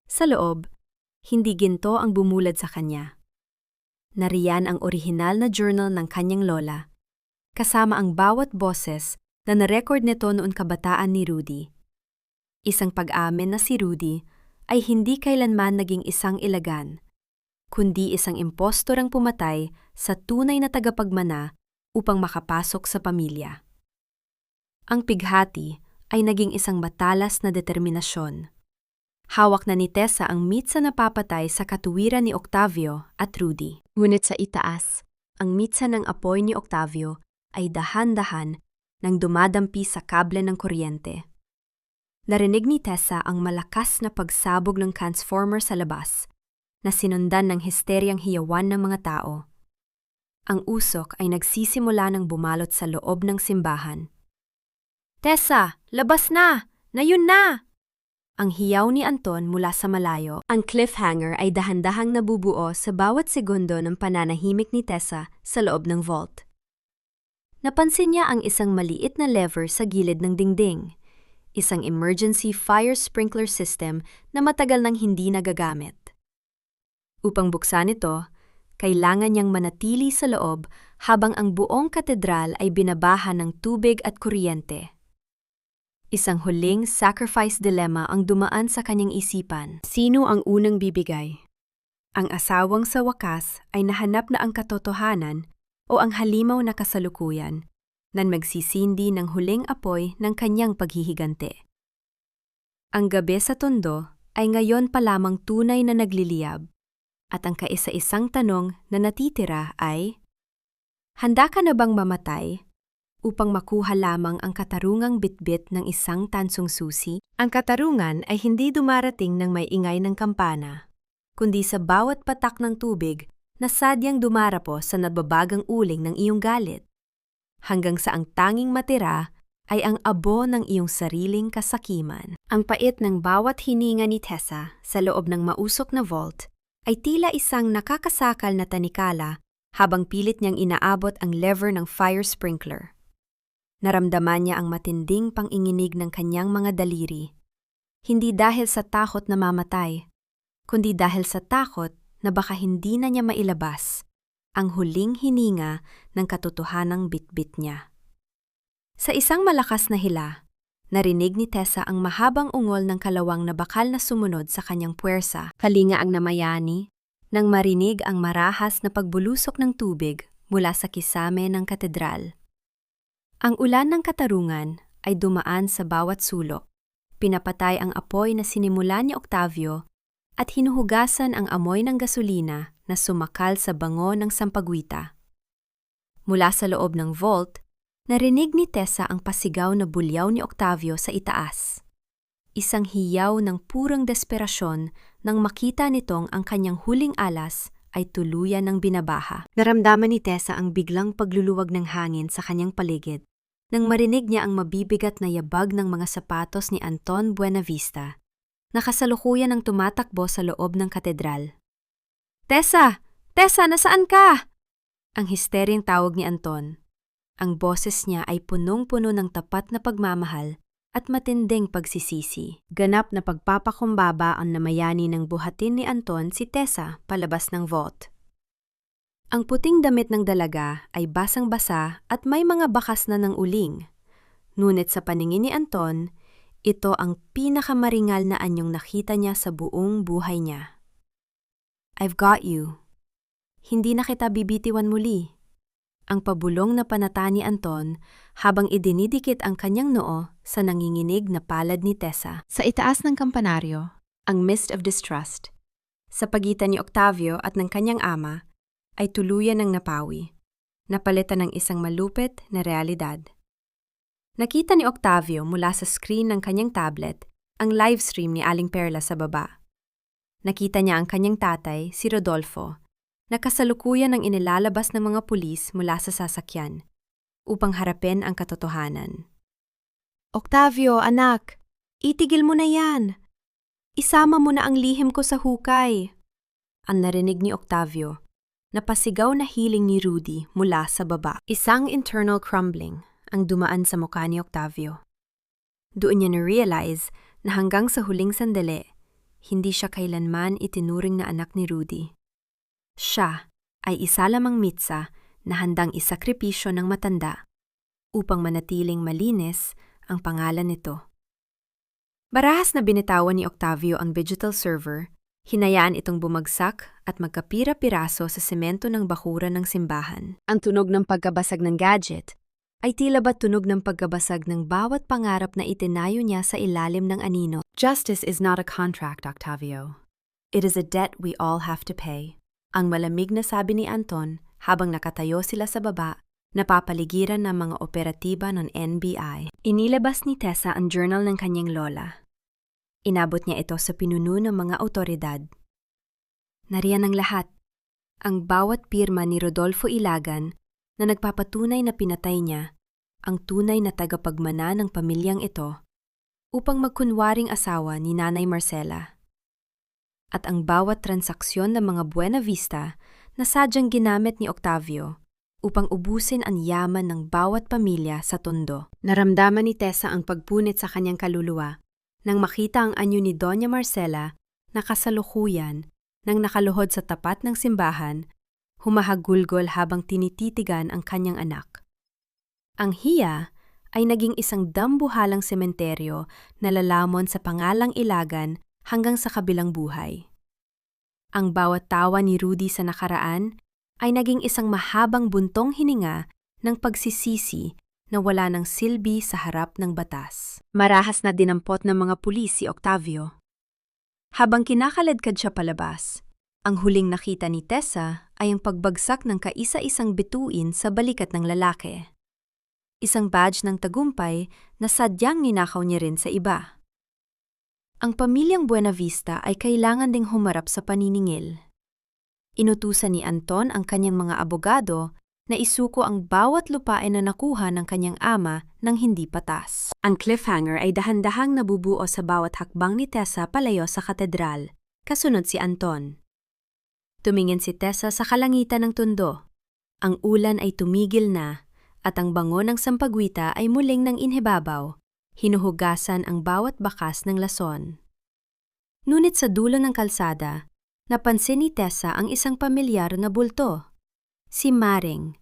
Sa loob, hindi ginto ang bumulad sa kanya. Nariyan ang orihinal na journal ng kanyang lola, kasama ang bawat boses na narecord nito noon kabataan ni Rudy. Isang pag-amin na si Rudy ay hindi kailanman naging isang ilagan, kundi isang impostor ang pumatay sa tunay na tagapagmana upang makapasok sa pamilya. Ang pighati ay naging isang matalas na determinasyon. Hawak na ni Tessa ang mitsa na papatay sa katuwiran ni Octavio at Rudy. Ngunit sa itaas, ang mitsa ng apoy ni Octavio ay dahan-dahan nang dumadampi sa kable ng kuryente. Narinig ni Tessa ang malakas na pagsabog ng transformer sa labas, na sinundan ng histeryang hiyawan ng mga tao. Ang usok ay nagsisimula ng bumalot sa loob ng simbahan. "Tessa, labas na! Nayon na!" Ang hiyaw ni Anton mula sa malayo. Ang cliffhanger ay dahan-dahang nabubuo sa bawat segundo ng pananahimik ni Tessa sa loob ng vault. Napansin niya ang isang maliit na lever sa gilid ng dingding, isang emergency fire sprinkler system na matagal nang hindi nagagamit. Upang buksan ito, kailangan niyang manatili sa loob habang ang buong katedral ay binabahan ng tubig at kuryente. Isang huling sacrifice dilemma ang dumaan sa kanyang isipan. Sino ang unang bibigay? Ang asawang sa wakas ay nahanap na ang katotohanan o ang halimaw na kasalukuyan na magsisindi ng huling apoy ng kanyang paghihigante. Ang gabi sa tondo ay ngayon pa lamang tunay na nagliliyab. At ang kaisa-isang tanong na natitira ay, handa ka na bang mamatay upang makuha lamang ang katarungang bitbit ng isang tansong susi? Ang katarungan ay hindi dumarating ng may ingay ng kampana, kundi sa bawat patak ng tubig na sadyang dumarapo sa nababagang uling ng iyong galit, hanggang sa ang tanging matira ay ang abo ng iyong sariling kasakiman. Ang pait ng bawat hininga ni Tessa sa loob ng mausok na vault ay tila isang nakakasakal na tanikala habang pilit niyang inaabot ang lever ng fire sprinkler. Naramdaman niya ang matinding panginginig ng kanyang mga daliri, hindi dahil sa takot na mamatay, kundi dahil sa takot na baka hindi na niya mailabas ang huling hininga ng katotohanang bitbit niya. Sa isang malakas na hila, narinig ni Tessa ang mahabang ungol ng kalawang na bakal na sumunod sa kanyang puwersa. Kalinga ang namayani nang marinig ang marahas na pagbulusok ng tubig mula sa kisame ng katedral. Ang ulan ng katarungan ay dumaan sa bawat sulok. Pinapatay ang apoy na sinimulan ni Octavio at hinuhugasan ang amoy ng gasolina na sumakal sa bango ng sampagwita. Mula sa loob ng vault, narinig ni Tessa ang pasigaw na bulyaw ni Octavio sa itaas. Isang hiyaw ng purang desperasyon nang makita nitong ang kanyang huling alas ay tuluyan ng binabaha. Naramdaman ni Tessa ang biglang pagluluwag ng hangin sa kanyang paligid nang marinig niya ang mabibigat na yabag ng mga sapatos ni Anton Buenavista na kasalukuyan ang tumatakbo sa loob ng katedral. "Tessa! Tessa, nasaan ka?" Ang histeryang tawag ni Anton. Ang boses niya ay punong-puno ng tapat na pagmamahal at matinding pagsisisi. Ganap na pagpapakumbaba ang namayani ng buhatin ni Anton si Tessa palabas ng vault. Ang puting damit ng dalaga ay basang-basa at may mga bakas na ng uling. Ngunit sa paningin ni Anton, ito ang pinakamaringal na anyong nakita niya sa buong buhay niya. "I've got you. Hindi na kita bibitiwan muli." Ang pabulong na panata ni Anton habang idinidikit ang kanyang noo sa nanginginig na palad ni Tessa. Sa itaas ng kampanaryo, ang mist of distrust sa pagitan ni Octavio at ng kanyang ama ay tuluyan ng napawi, napalitan ng isang malupit na realidad. Nakita ni Octavio mula sa screen ng kanyang tablet ang livestream ni Aling Perla sa baba. Nakita niya ang kanyang tatay, si Rodolfo, na kasalukuyan ang inilalabas ng mga pulis mula sa sasakyan, upang harapin ang katotohanan. Octavio, anak, itigil mo na yan. Isama mo na ang lihim ko sa hukay. Ang narinig ni Octavio, napasigaw na hiling ni Rudy mula sa baba. Isang internal crumbling ang dumaan sa mukha ni Octavio. Doon niya na-realize na hanggang sa huling sandali, hindi siya kailanman itinuring na anak ni Rudy. Siya ay isa lamang mitsa na handang isakripisyo ng matanda upang manatiling malinis ang pangalan nito. Barahas na binitawan ni Octavio ang digital server, hinayaan itong bumagsak at magkapira-piraso sa semento ng bakuran ng simbahan. Ang tunog ng pagkabasag ng gadget ay tila ba tunog ng pagkabasag ng bawat pangarap na itinayo niya sa ilalim ng anino. Justice is not a contract, Octavio. It is a debt we all have to pay. Ang malamig na sabi ni Anton habang nakatayo sila sa baba, napapaligiran ng mga operatiba ng NBI. Inilabas ni Tessa ang journal ng kanyang lola. Inabot niya ito sa pinuno ng mga otoridad. Nariyan ang lahat. Ang bawat pirma ni Rodolfo Ilagan na nagpapatunay na pinatay niya ang tunay na tagapagmana ng pamilyang ito upang magkunwaring asawa ni Nanay Marcela. At ang bawat transaksyon ng mga Buena Vista na sadyang ginamit ni Octavio upang ubusin ang yaman ng bawat pamilya sa Tondo. Naramdaman ni Tessa ang pagpunit sa kanyang kaluluwa nang makita ang anyo ni Doña Marcela na kasalukuyan nang nakaluhod sa tapat ng simbahan, humahagulgol habang tinititigan ang kanyang anak. Ang hiya ay naging isang dambuhalang sementeryo na lalamon sa pangalang Ilagan hanggang sa kabilang buhay. Ang bawat tawa ni Rudy sa nakaraan ay naging isang mahabang buntong hininga ng pagsisisi na wala ng silbi sa harap ng batas. Marahas na dinampot ng mga pulis si Octavio. Habang kinakaladkad siya palabas, ang huling nakita ni Tessa ay ang pagbagsak ng kaisa-isang bituin sa balikat ng lalaki. Isang badge ng tagumpay na sadyang ninakaw niya rin sa iba. Ang pamilyang Buena Vista ay kailangan ding humarap sa paniningil. Inutusan ni Anton ang kanyang mga abogado na isuko ang bawat lupain na nakuha ng kanyang ama ng hindi patas. Ang cliffhanger ay dahan-dahang nabubuo sa bawat hakbang ni Tessa palayo sa katedral, kasunod si Anton. Tumingin si Tessa sa kalangitan ng Tondo. Ang ulan ay tumigil na at ang bango ng sampagwita ay muling nang inhibabaw, hinuhugasan ang bawat bakas ng lason. Ngunit sa dulo ng kalsada, napansin ni Tessa ang isang pamilyar na bulto. Si Maring,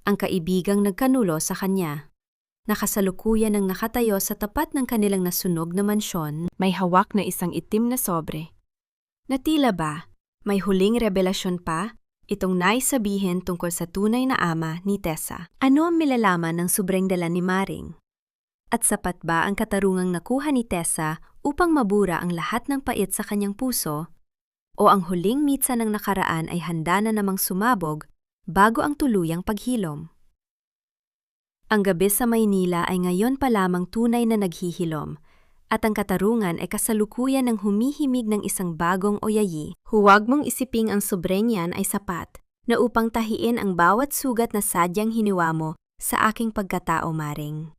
ang kaibigang nagkanulo sa kanya. Nakasalukuyan ng nakatayo sa tapat ng kanilang nasunog na mansyon, may hawak na isang itim na sobre. Na tila ba, may huling revelasyon pa itong naisabihin tungkol sa tunay na ama ni Tessa. Ano ang milalaman ng sobreng dala ni Maring? At sapat ba ang katarungang nakuha ni Tessa upang mabura ang lahat ng pait sa kanyang puso? O ang huling mitsa ng nakaraan ay handa na namang sumabog bago ang tuluyang paghilom? Ang gabi sa Maynila ay ngayon pa lamang tunay na naghihilom, at ang katarungan ay kasalukuyan ng humihimig ng isang bagong oyayi. Huwag mong isiping ang sobreng yan ay sapat na upang tahiin ang bawat sugat na sadyang hiniwa mo sa aking pagkatao, Maring.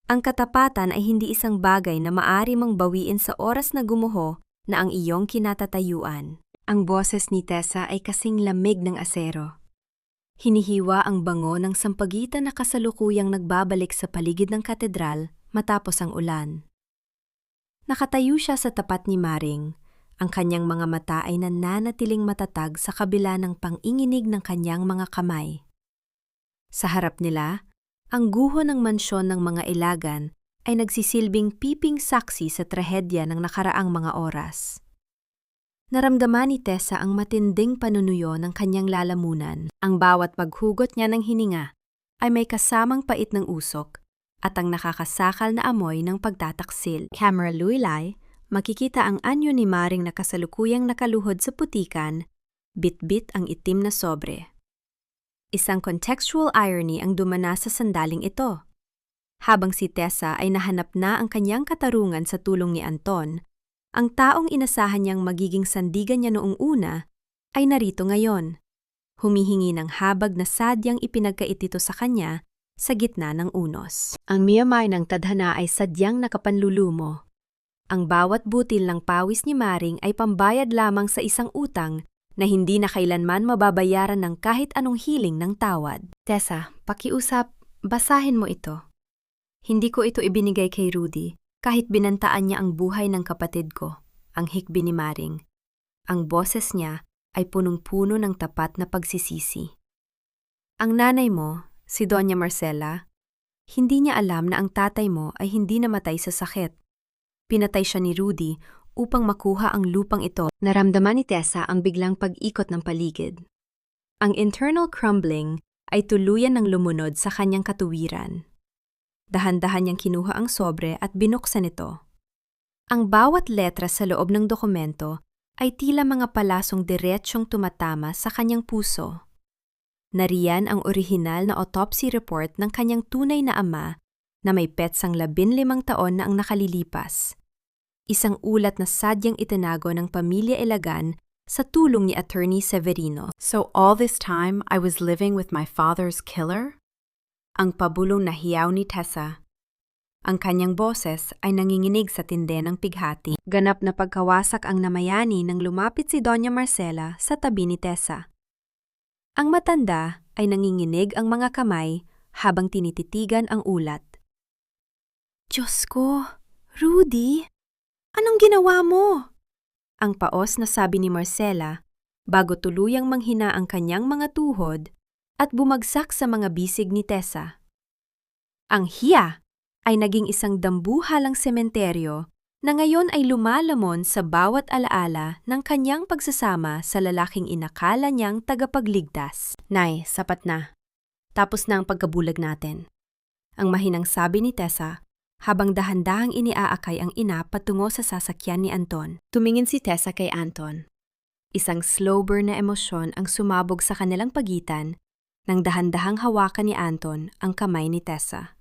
Ang katapatan ay hindi isang bagay na maaari mong bawiin sa oras na gumuho na ang iyong kinatatayuan. Ang boses ni Tessa ay kasing lamig ng asero. Hinihiwa ang bango ng sampagitan na kasalukuyang nagbabalik sa paligid ng katedral matapos ang ulan. Nakatayo siya sa tapat ni Maring. Ang kanyang mga mata ay nananatiling matatag sa kabila ng panginginig ng kanyang mga kamay. Sa harap nila, ang guho ng mansyon ng mga Ilagan ay nagsisilbing piping saksi sa trahedya ng nakaraang mga oras. Naramdaman ni Tessa ang matinding panunuyo ng kanyang lalamunan. Ang bawat paghugot niya ng hininga ay may kasamang pait ng usok at ang nakakasakal na amoy ng pagtataksil. Camera luylay, makikita ang anyo ni Maring na kasalukuyang nakaluhod sa putikan, bit-bit ang itim na sobre. Isang contextual irony ang dumana sa sandaling ito. Habang si Tessa ay nahanap na ang kanyang katarungan sa tulong ni Anton, ang taong inasahan niyang magiging sandigan niya noong una ay narito ngayon. Humihingi ng habag na sadyang ipinagkait ito sa kanya sa gitna ng unos. Ang miyamay ng tadhana ay sadyang nakapanlulumo. Ang bawat butil ng pawis ni Maring ay pambayad lamang sa isang utang na hindi na kailanman mababayaran ng kahit anong hiling ng tawad. Tessa, pakiusap, basahin mo ito. Hindi ko ito ibinigay kay Rudy kahit binantaan niya ang buhay ng kapatid ko, ang hikbi ni Maring. Ang boses niya ay punong-puno ng tapat na pagsisisi. Ang nanay mo, si Doña Marcela, hindi niya alam na ang tatay mo ay hindi namatay sa sakit. Pinatay siya ni Rudy upang makuha ang lupang ito. Naramdaman ni Tessa ang biglang pag-ikot ng paligid. Ang internal crumbling ay tuluyan ng lumunod sa kanyang katuwiran. Dahan-dahan niyang kinuha ang sobre at binuksan ito. Ang bawat letra sa loob ng dokumento ay tila mga palasong diretsyong tumatama sa kanyang puso. Nariyan ang orihinal na autopsy report ng kanyang tunay na ama na may petsang 15 taon na ang nakalilipas. Isang ulat na sadyang itinago ng pamilya Ilagan sa tulong ni Attorney Severino.
So all this time I was living with my father's killer?
Ang pabulong na hiyaw ni Tessa. Ang kanyang boses ay nanginginig sa tinde ng pighati. Ganap na pagkawasak ang namayani nang lumapit si Doña Marcela sa tabi ni Tessa. Ang matanda ay nanginginig ang mga kamay habang tinititigan ang ulat. Diyos ko, Rudy, anong ginawa mo? Ang paos na sabi ni Marcela bago tuluyang manghina ang kanyang mga tuhod at bumagsak sa mga bisig ni Tessa. Ang hiya ay naging isang dambuhalang sementeryo na ngayon ay lumalamon sa bawat alaala ng kanyang pagsasama sa lalaking inakala niyang tagapagligtas. Nay, sapat na. Tapos na ang pagkabulag natin. Ang mahinang sabi ni Tessa habang dahan-dahang iniaakay ang ina patungo sa sasakyan ni Anton. Tumingin si Tessa kay Anton. Isang slow burn na emosyon ang sumabog sa kanilang pagitan nang dahan-dahang hawakan ni Anton ang kamay ni Tessa.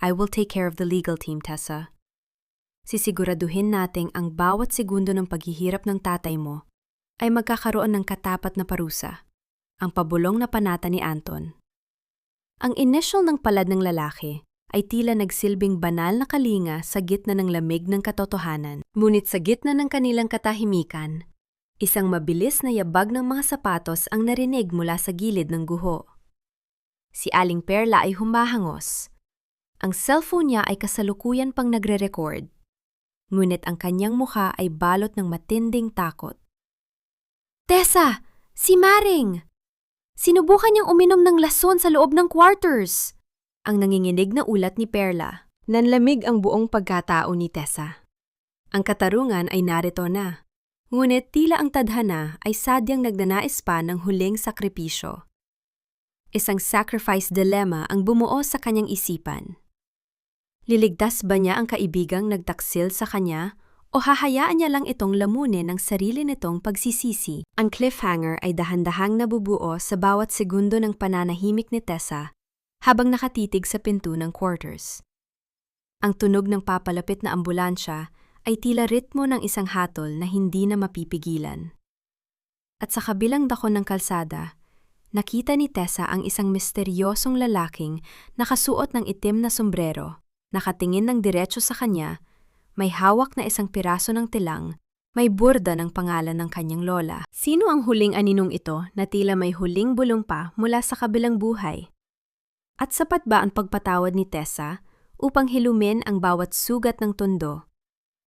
I will take care of the legal team, Tessa. Sisiguraduhin nating ang bawat segundo ng paghihirap ng tatay mo ay magkakaroon ng katapat na parusa, ang pabulong na panata ni Anton. Ang initial ng palad ng lalaki ay tila nagsilbing banal na kalinga sa gitna ng lamig ng katotohanan. Ngunit sa gitna ng kanilang katahimikan, isang mabilis na yabag ng mga sapatos ang narinig mula sa gilid ng guho. Si Aling Perla ay humahangos. Ang cellphone niya ay kasalukuyan pang nagre-record. Ngunit ang kanyang mukha ay balot ng matinding takot. Tessa! Si Maring! Sinubukan niyang uminom ng lason sa loob ng quarters! Ang nanginginig na ulat ni Perla. Nanlamig ang buong pagkatao ni Tessa. Ang katarungan ay narito na. Ngunit tila ang tadhana ay sadyang nagnanais pa ng huling sakripisyo. Isang sacrifice dilemma ang bumuo sa kanyang isipan. Liligtas ba niya ang kaibigang nagtaksil sa kanya o hahayaan niya lang itong lamunin ng sarili nitong pagsisisi? Ang cliffhanger ay dahan-dahang nabubuo sa bawat segundo ng pananahimik ni Tessa habang nakatitig sa pinto ng quarters. Ang tunog ng papalapit na ambulansya ay tila ritmo ng isang hatol na hindi na mapipigilan. At sa kabilang dako ng kalsada, nakita ni Tessa ang isang misteryosong lalaking nakasuot ng itim na sombrero. Nakatingin ng diretso sa kanya, may hawak na isang piraso ng tilang, may burda ng pangalan ng kanyang lola. Sino ang huling aninong ito na tila may huling bulong pa mula sa kabilang buhay? At sapat ba ang pagpatawad ni Tessa upang hilumin ang bawat sugat ng tondo?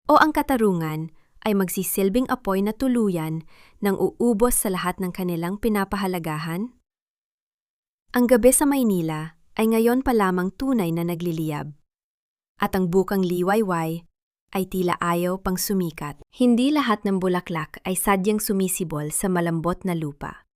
O ang katarungan ay magsisilbing apoy na tuluyan nang uubos sa lahat ng kanilang pinapahalagahan? Ang gabi sa Maynila ay ngayon pa lamang tunay na nagliliyab. At ang bukang liwayway ay tila ayaw pang sumikat. Hindi lahat ng bulaklak ay sadyang sumisibol sa malambot na lupa.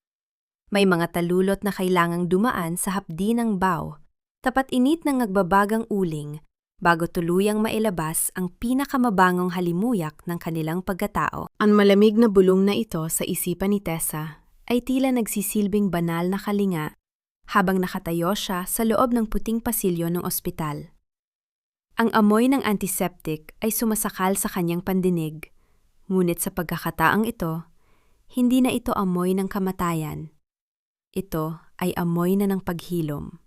May mga talulot na kailangang dumaan sa hapdi ng baw, tapat init ng nagbabagang uling, bago tuluyang mailabas ang pinakamabangong halimuyak ng kanilang pagkatao. Ang malamig na bulong na ito sa isipan ni Tessa ay tila nagsisilbing banal na kalinga habang nakatayo siya sa loob ng puting pasilyo ng ospital. Ang amoy ng antiseptic ay sumasakal sa kanyang pandinig, ngunit sa pagkakataang ito, hindi na ito amoy ng kamatayan. Ito ay amoy na ng paghilom.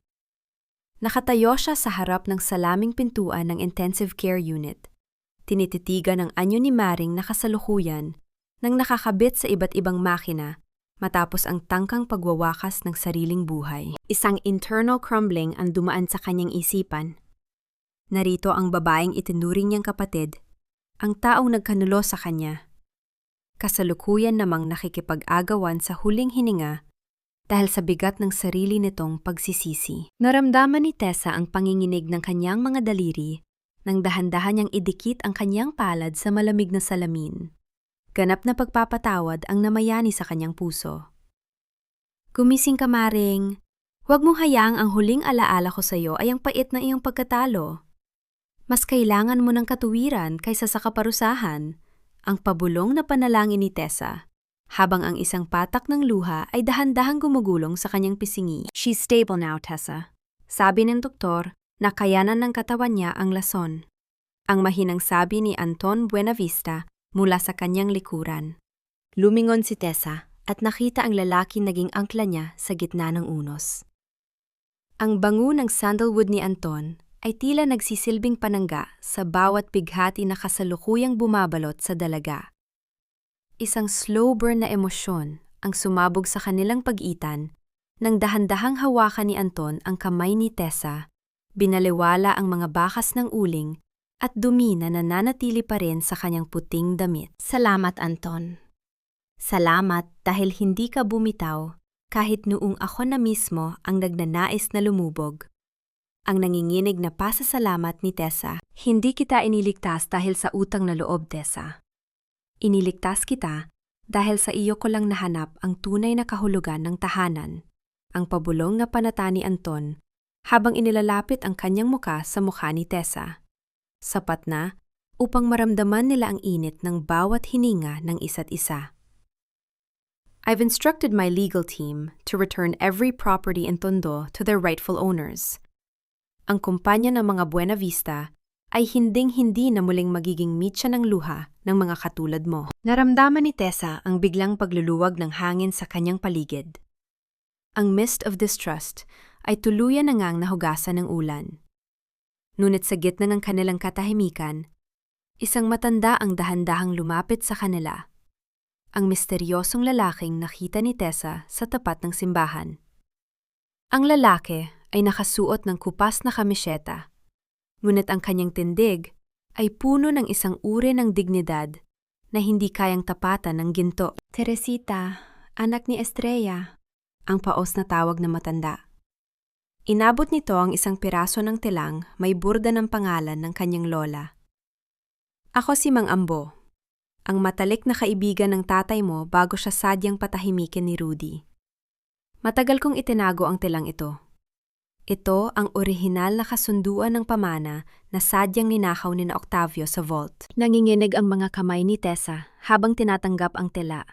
Nakatayo siya sa harap ng salaming pintuan ng intensive care unit. Tinititigan ang anyo ni Maring na kasalukuyan nang nakakabit sa iba't ibang makina matapos ang tangkang pagwawakas ng sariling buhay. Isang internal crumbling ang dumaan sa kanyang isipan. Narito ang babaeng itinuring niyang kapatid, ang taong nagkanulo sa kanya. Kasalukuyan namang nakikipag-agawan sa huling hininga dahil sa bigat ng sarili nitong pagsisisi. Naramdaman ni Tessa ang panginginig ng kanyang mga daliri nang dahan-dahan niyang idikit ang kanyang palad sa malamig na salamin. Ganap na pagpapatawad ang namayani sa kanyang puso. Gumising ka, Maring. Huwag mong hayaang ang huling alaala ko sa iyo ay ang pait na iyong pagkatalo. Mas kailangan mo ng katuwiran kaysa sa kaparusahan, ang pabulong na panalangin ni Tessa, habang ang isang patak ng luha ay dahan-dahang gumugulong sa kanyang pisingi. She's stable now, Tessa. Sabi ng doktor na kayanan ng katawan niya ang lason. Ang mahinang sabi ni Anton Buenavista mula sa kanyang likuran. Lumingon si Tessa at nakita ang lalaki naging angkla niya sa gitna ng unos. Ang bango ng sandalwood ni Anton ay tila nagsisilbing panangga sa bawat bighati na kasalukuyang bumabalot sa dalaga. Isang slow burn na emosyon ang sumabog sa kanilang pag-itan nang dahan-dahang hawakan ni Anton ang kamay ni Tessa. Binaliwala ang mga bakas ng uling at dumi na nananatili pa rin sa kanyang puting damit. Salamat, Anton. Salamat dahil hindi ka bumitaw kahit noong ako na mismo ang nagnanais na lumubog. Ang nanginginig na pasasalamat ni Tessa. Hindi kita iniligtas dahil sa utang na loob, Tessa. Iniligtas kita dahil sa iyo ko lang nahanap ang tunay na kahulugan ng tahanan. Ang pabulong na panata ni Anton habang inilalapit ang kanyang muka sa mukha ni Tessa. Sapat na upang maramdaman nila ang init ng bawat hininga ng isa't isa. I've instructed my legal team to return every property in Tondo to their rightful owners. Ang kumpanya ng mga Buenavista ay hinding-hindi na muling magiging mitya ng luha ng mga katulad mo. Naramdaman ni Tessa ang biglang pagluluwag ng hangin sa kanyang paligid. Ang mist of distrust ay tuluyan na ngang nahugasan ng ulan. Ngunit sa gitna ng kanilang katahimikan, isang matanda ang dahan-dahang lumapit sa kanila. Ang misteryosong lalaking nakita ni Tessa sa tapat ng simbahan. Ang lalaki ay nakasuot ng kupas na kamisyeta, ngunit ang kanyang tindig ay puno ng isang uri ng dignidad na hindi kayang tapatan ng ginto. Teresita, anak ni Estrella, ang paos na tawag ng matanda. Inabot nito ang isang piraso ng tilang may burda ng pangalan ng kanyang lola. Ako si Mang Ambo, ang matalik na kaibigan ng tatay mo bago siya sadyang patahimikin ni Rudy. Matagal kong itinago ang tilang ito. Ito ang orihinal na kasunduan ng pamana na sadyang ninakaw ni na Octavio sa vault. Nanginginig ang mga kamay ni Tessa habang tinatanggap ang tila.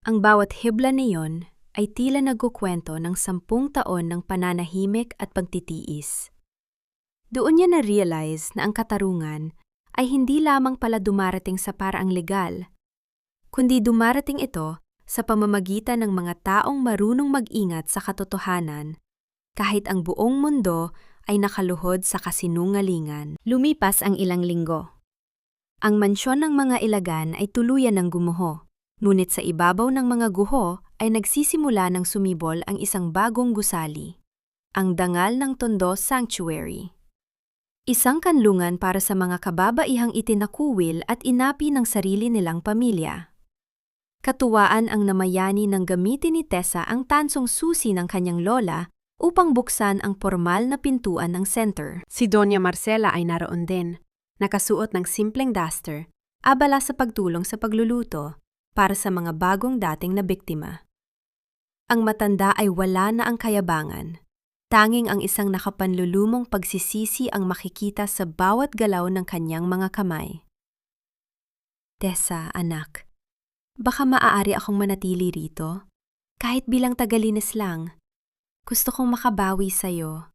Ang bawat hibla niyon ay tila nagkukwento ng 10 taon ng pananahimik at pagtitiis. Doon niya na-realize na ang katarungan ay hindi lamang pala dumarating sa paraang legal, kundi dumarating ito sa pamamagitan ng mga taong marunong mag-ingat sa katotohanan, kahit ang buong mundo ay nakaluhod sa kasinungalingan. Lumipas ang ilang linggo. Ang mansyon ng mga Ilagan ay tuluyan ng gumuho, ngunit sa ibabaw ng mga guho ay nagsisimula ng sumibol ang isang bagong gusali, ang dangal ng Tondo Sanctuary. Isang kanlungan para sa mga kababaihang itinakuwil at inapi ng sarili nilang pamilya. Katuwaan ang namayani ng gamitin ni Tessa ang tansong susi ng kanyang lola upang buksan ang formal na pintuan ng center. Si Doña Marcela ay naroon din, nakasuot ng simpleng duster, abala sa pagtulong sa pagluluto para sa mga bagong dating na biktima. Ang matanda ay wala na ang kayabangan. Tanging ang isang nakapanlulumong pagsisisi ang makikita sa bawat galaw ng kanyang mga kamay. Tessa, anak, baka maaari akong manatili rito? Kahit bilang tagalinis lang. Gusto kong makabawi sa'yo.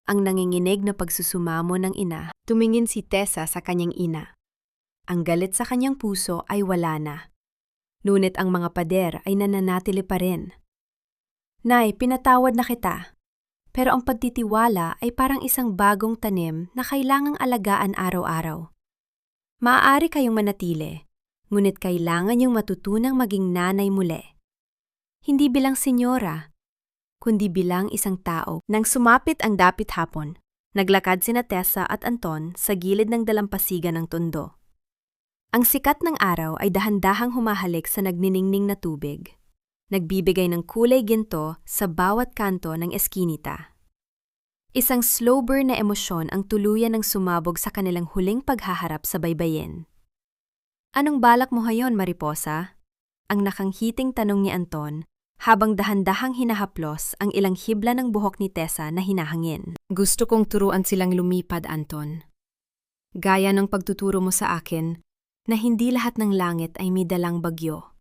Ang nanginginig na pagsusumamo ng ina. Tumingin si Tessa sa kanyang ina. Ang galit sa kanyang puso ay wala na. Ngunit ang mga pader ay nananatili pa rin. Nay, pinatawad na kita. pero ang pagtitiwala ay parang isang bagong tanim na kailangang alagaan araw-araw. Maaari kayong manatili, ngunit kailangan niyong matutunang maging nanay muli. Hindi bilang senyora, kundi bilang isang tao. Nang sumapit ang dapit hapon, naglakad sina Tessa at Anton sa gilid ng dalampasigan ng tondo. Ang sikat ng araw ay dahan-dahang humahalik sa nagniningning na tubig, nagbibigay ng kulay ginto sa bawat kanto ng eskinita. Isang slow burn na emosyon ang tuluyan ng sumabog sa kanilang huling paghaharap sa baybayin. "Anong balak mo ngayon, Mariposa?" Ang nakanghiting tanong ni Anton, habang dahan-dahang hinahaplos ang ilang hibla ng buhok ni Tessa na hinahangin. "Gusto kong turuan silang lumipad, Anton. Gaya ng pagtuturo mo sa akin na hindi lahat ng langit ay may dalang bagyo."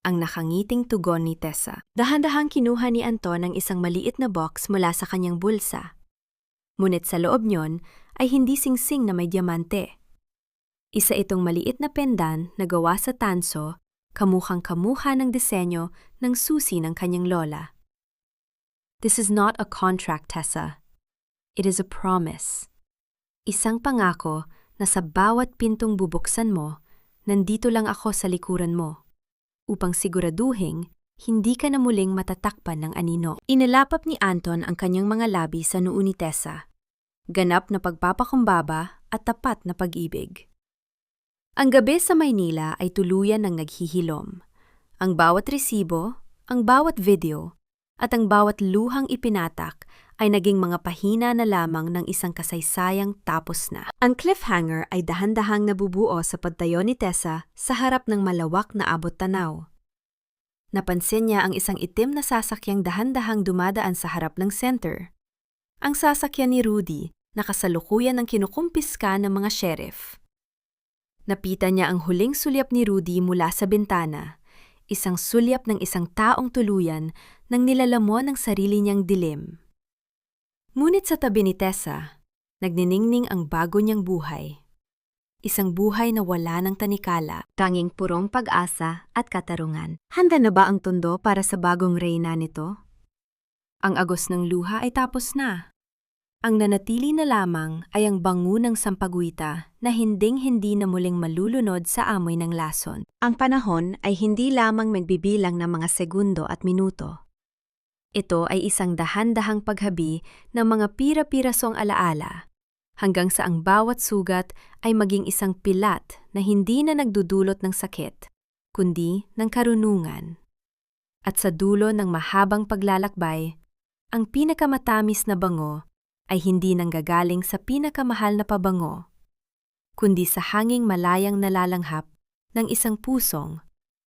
Ang nakangiting tugon ni Tessa. Dahan-dahang kinuha ni Anton ang isang maliit na box mula sa kanyang bulsa. Ngunit sa loob niyon ay hindi singsing na may diamante. Isa itong maliit na pendan na gawa sa tanso, kamukhang-kamuha ng disenyo ng susi ng kanyang lola. "This is not a contract, Tessa. It is a promise. Isang pangako na sa bawat pintong bubuksan mo, nandito lang ako sa likuran mo, upang siguraduhin hindi ka na muling matatakpan ng anino." Inilapap ni Anton ang kanyang mga labi sa noo ni Tessa. Ganap na pagpapakumbaba at tapat na pag-ibig. Ang gabi sa Maynila ay tuluyan ng naghihilom. Ang bawat resibo, ang bawat video, at ang bawat luhang ipinatak ay naging mga pahina na lamang ng isang kasaysayang tapos na. Ang cliffhanger ay dahan-dahang nabubuo sa pagtayo ni Tessa sa harap ng malawak na abot-tanaw. Napansin niya ang isang itim na sasakyang dahan-dahang dumadaan sa harap ng center. Ang sasakyan ni Rudy na kasalukuyan ng kinukumpiska ng mga sheriff. Napita niya ang huling sulyap ni Rudy mula sa bintana, isang sulyap ng isang taong tuluyan nang nilalamon ng sarili niyang dilim. Ngunit sa tabi ni Tessa, nagniningning ang bago niyang buhay. Isang buhay na wala ng tanikala, tanging purong pag-asa at katarungan. Handa na ba ang tondo para sa bagong reyna nito? Ang agos ng luha ay tapos na. Ang nanatili na lamang ay ang bango ng sampaguita na hinding-hindi na muling malulunod sa amoy ng lason. Ang panahon ay hindi lamang magbibilang ng mga segundo at minuto. Ito ay isang dahan-dahang paghabi ng mga pira-pirasong alaala, hanggang sa ang bawat sugat ay maging isang pilat na hindi na nagdudulot ng sakit, kundi ng karunungan. At sa dulo ng mahabang paglalakbay, ang pinakamatamis na bango ay hindi nanggagaling sa pinakamahal na pabango, kundi sa hanging malayang nalalanghap ng isang pusong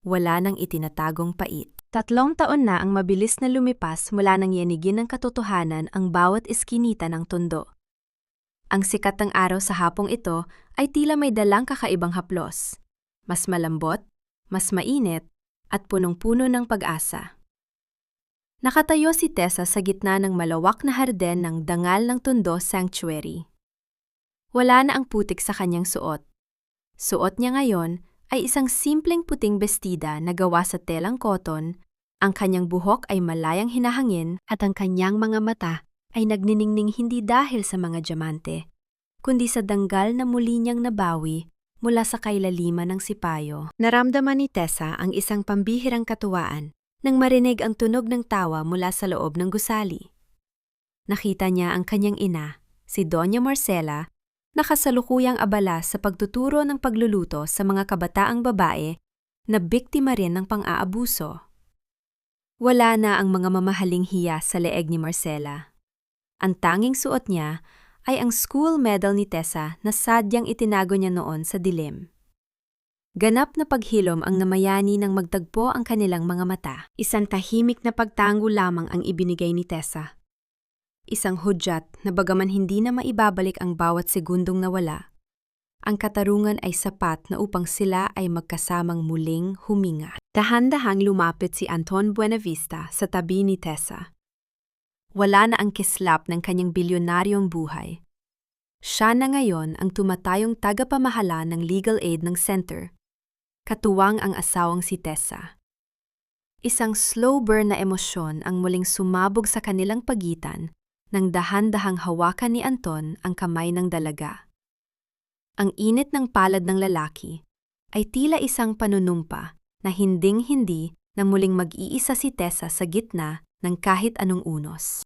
wala nang itinatagong pait. 3 taon na ang mabilis na lumipas mula nang yanigin ng katotohanan ang bawat eskinita ng tondo. Ang sikat ng araw sa hapong ito ay tila may dalang kakaibang haplos, mas malambot, mas mainit, at punong-puno ng pag-asa. Nakatayo si Tessa sa gitna ng malawak na harden ng dangal ng Tondo Sanctuary. Wala na ang putik sa kanyang suot. Suot niya ngayon ay isang simpleng puting bestida na gawa sa telang koton, ang kanyang buhok ay malayang hinahangin at ang kanyang mga mata ay nagniningning hindi dahil sa mga diamante, kundi sa danggal na muli niyang nabawi mula sa kailaliman ng sipayo. Naramdaman ni Tessa ang isang pambihirang katuwaan nang marinig ang tunog ng tawa mula sa loob ng gusali. Nakita niya ang kanyang ina, si Doña Marcela, na kasalukuyang abala sa pagtuturo ng pagluluto sa mga kabataang babae na biktima rin ng pang-aabuso. Wala na ang mga mamahaling hiya sa leeg ni Marcela. Ang tanging suot niya ay ang school medal ni Tessa na sadyang itinago niya noon sa dilim. Ganap na paghilom ang namayani nang magtagpo ang kanilang mga mata. Isang tahimik na pagtango lamang ang ibinigay ni Tessa. Isang hudyat na bagaman hindi na maibabalik ang bawat segundong nawala, ang katarungan ay sapat na upang sila ay magkasamang muling huminga. Dahan-dahang lumapit si Anton Buenavista sa tabi ni Tessa. Wala na ang kislap ng kanyang bilyonaryong buhay. Siya na ngayon ang tumatayong tagapamahala ng legal aid ng center. Katuwang ang asawang si Tessa. Isang slow burn na emosyon ang muling sumabog sa kanilang pagitan nang dahan-dahang hawakan ni Anton ang kamay ng dalaga. Ang init ng palad ng lalaki ay tila isang panunumpa na hinding-hindi na muling mag-iisa si Tessa sa gitna ng kahit anong unos.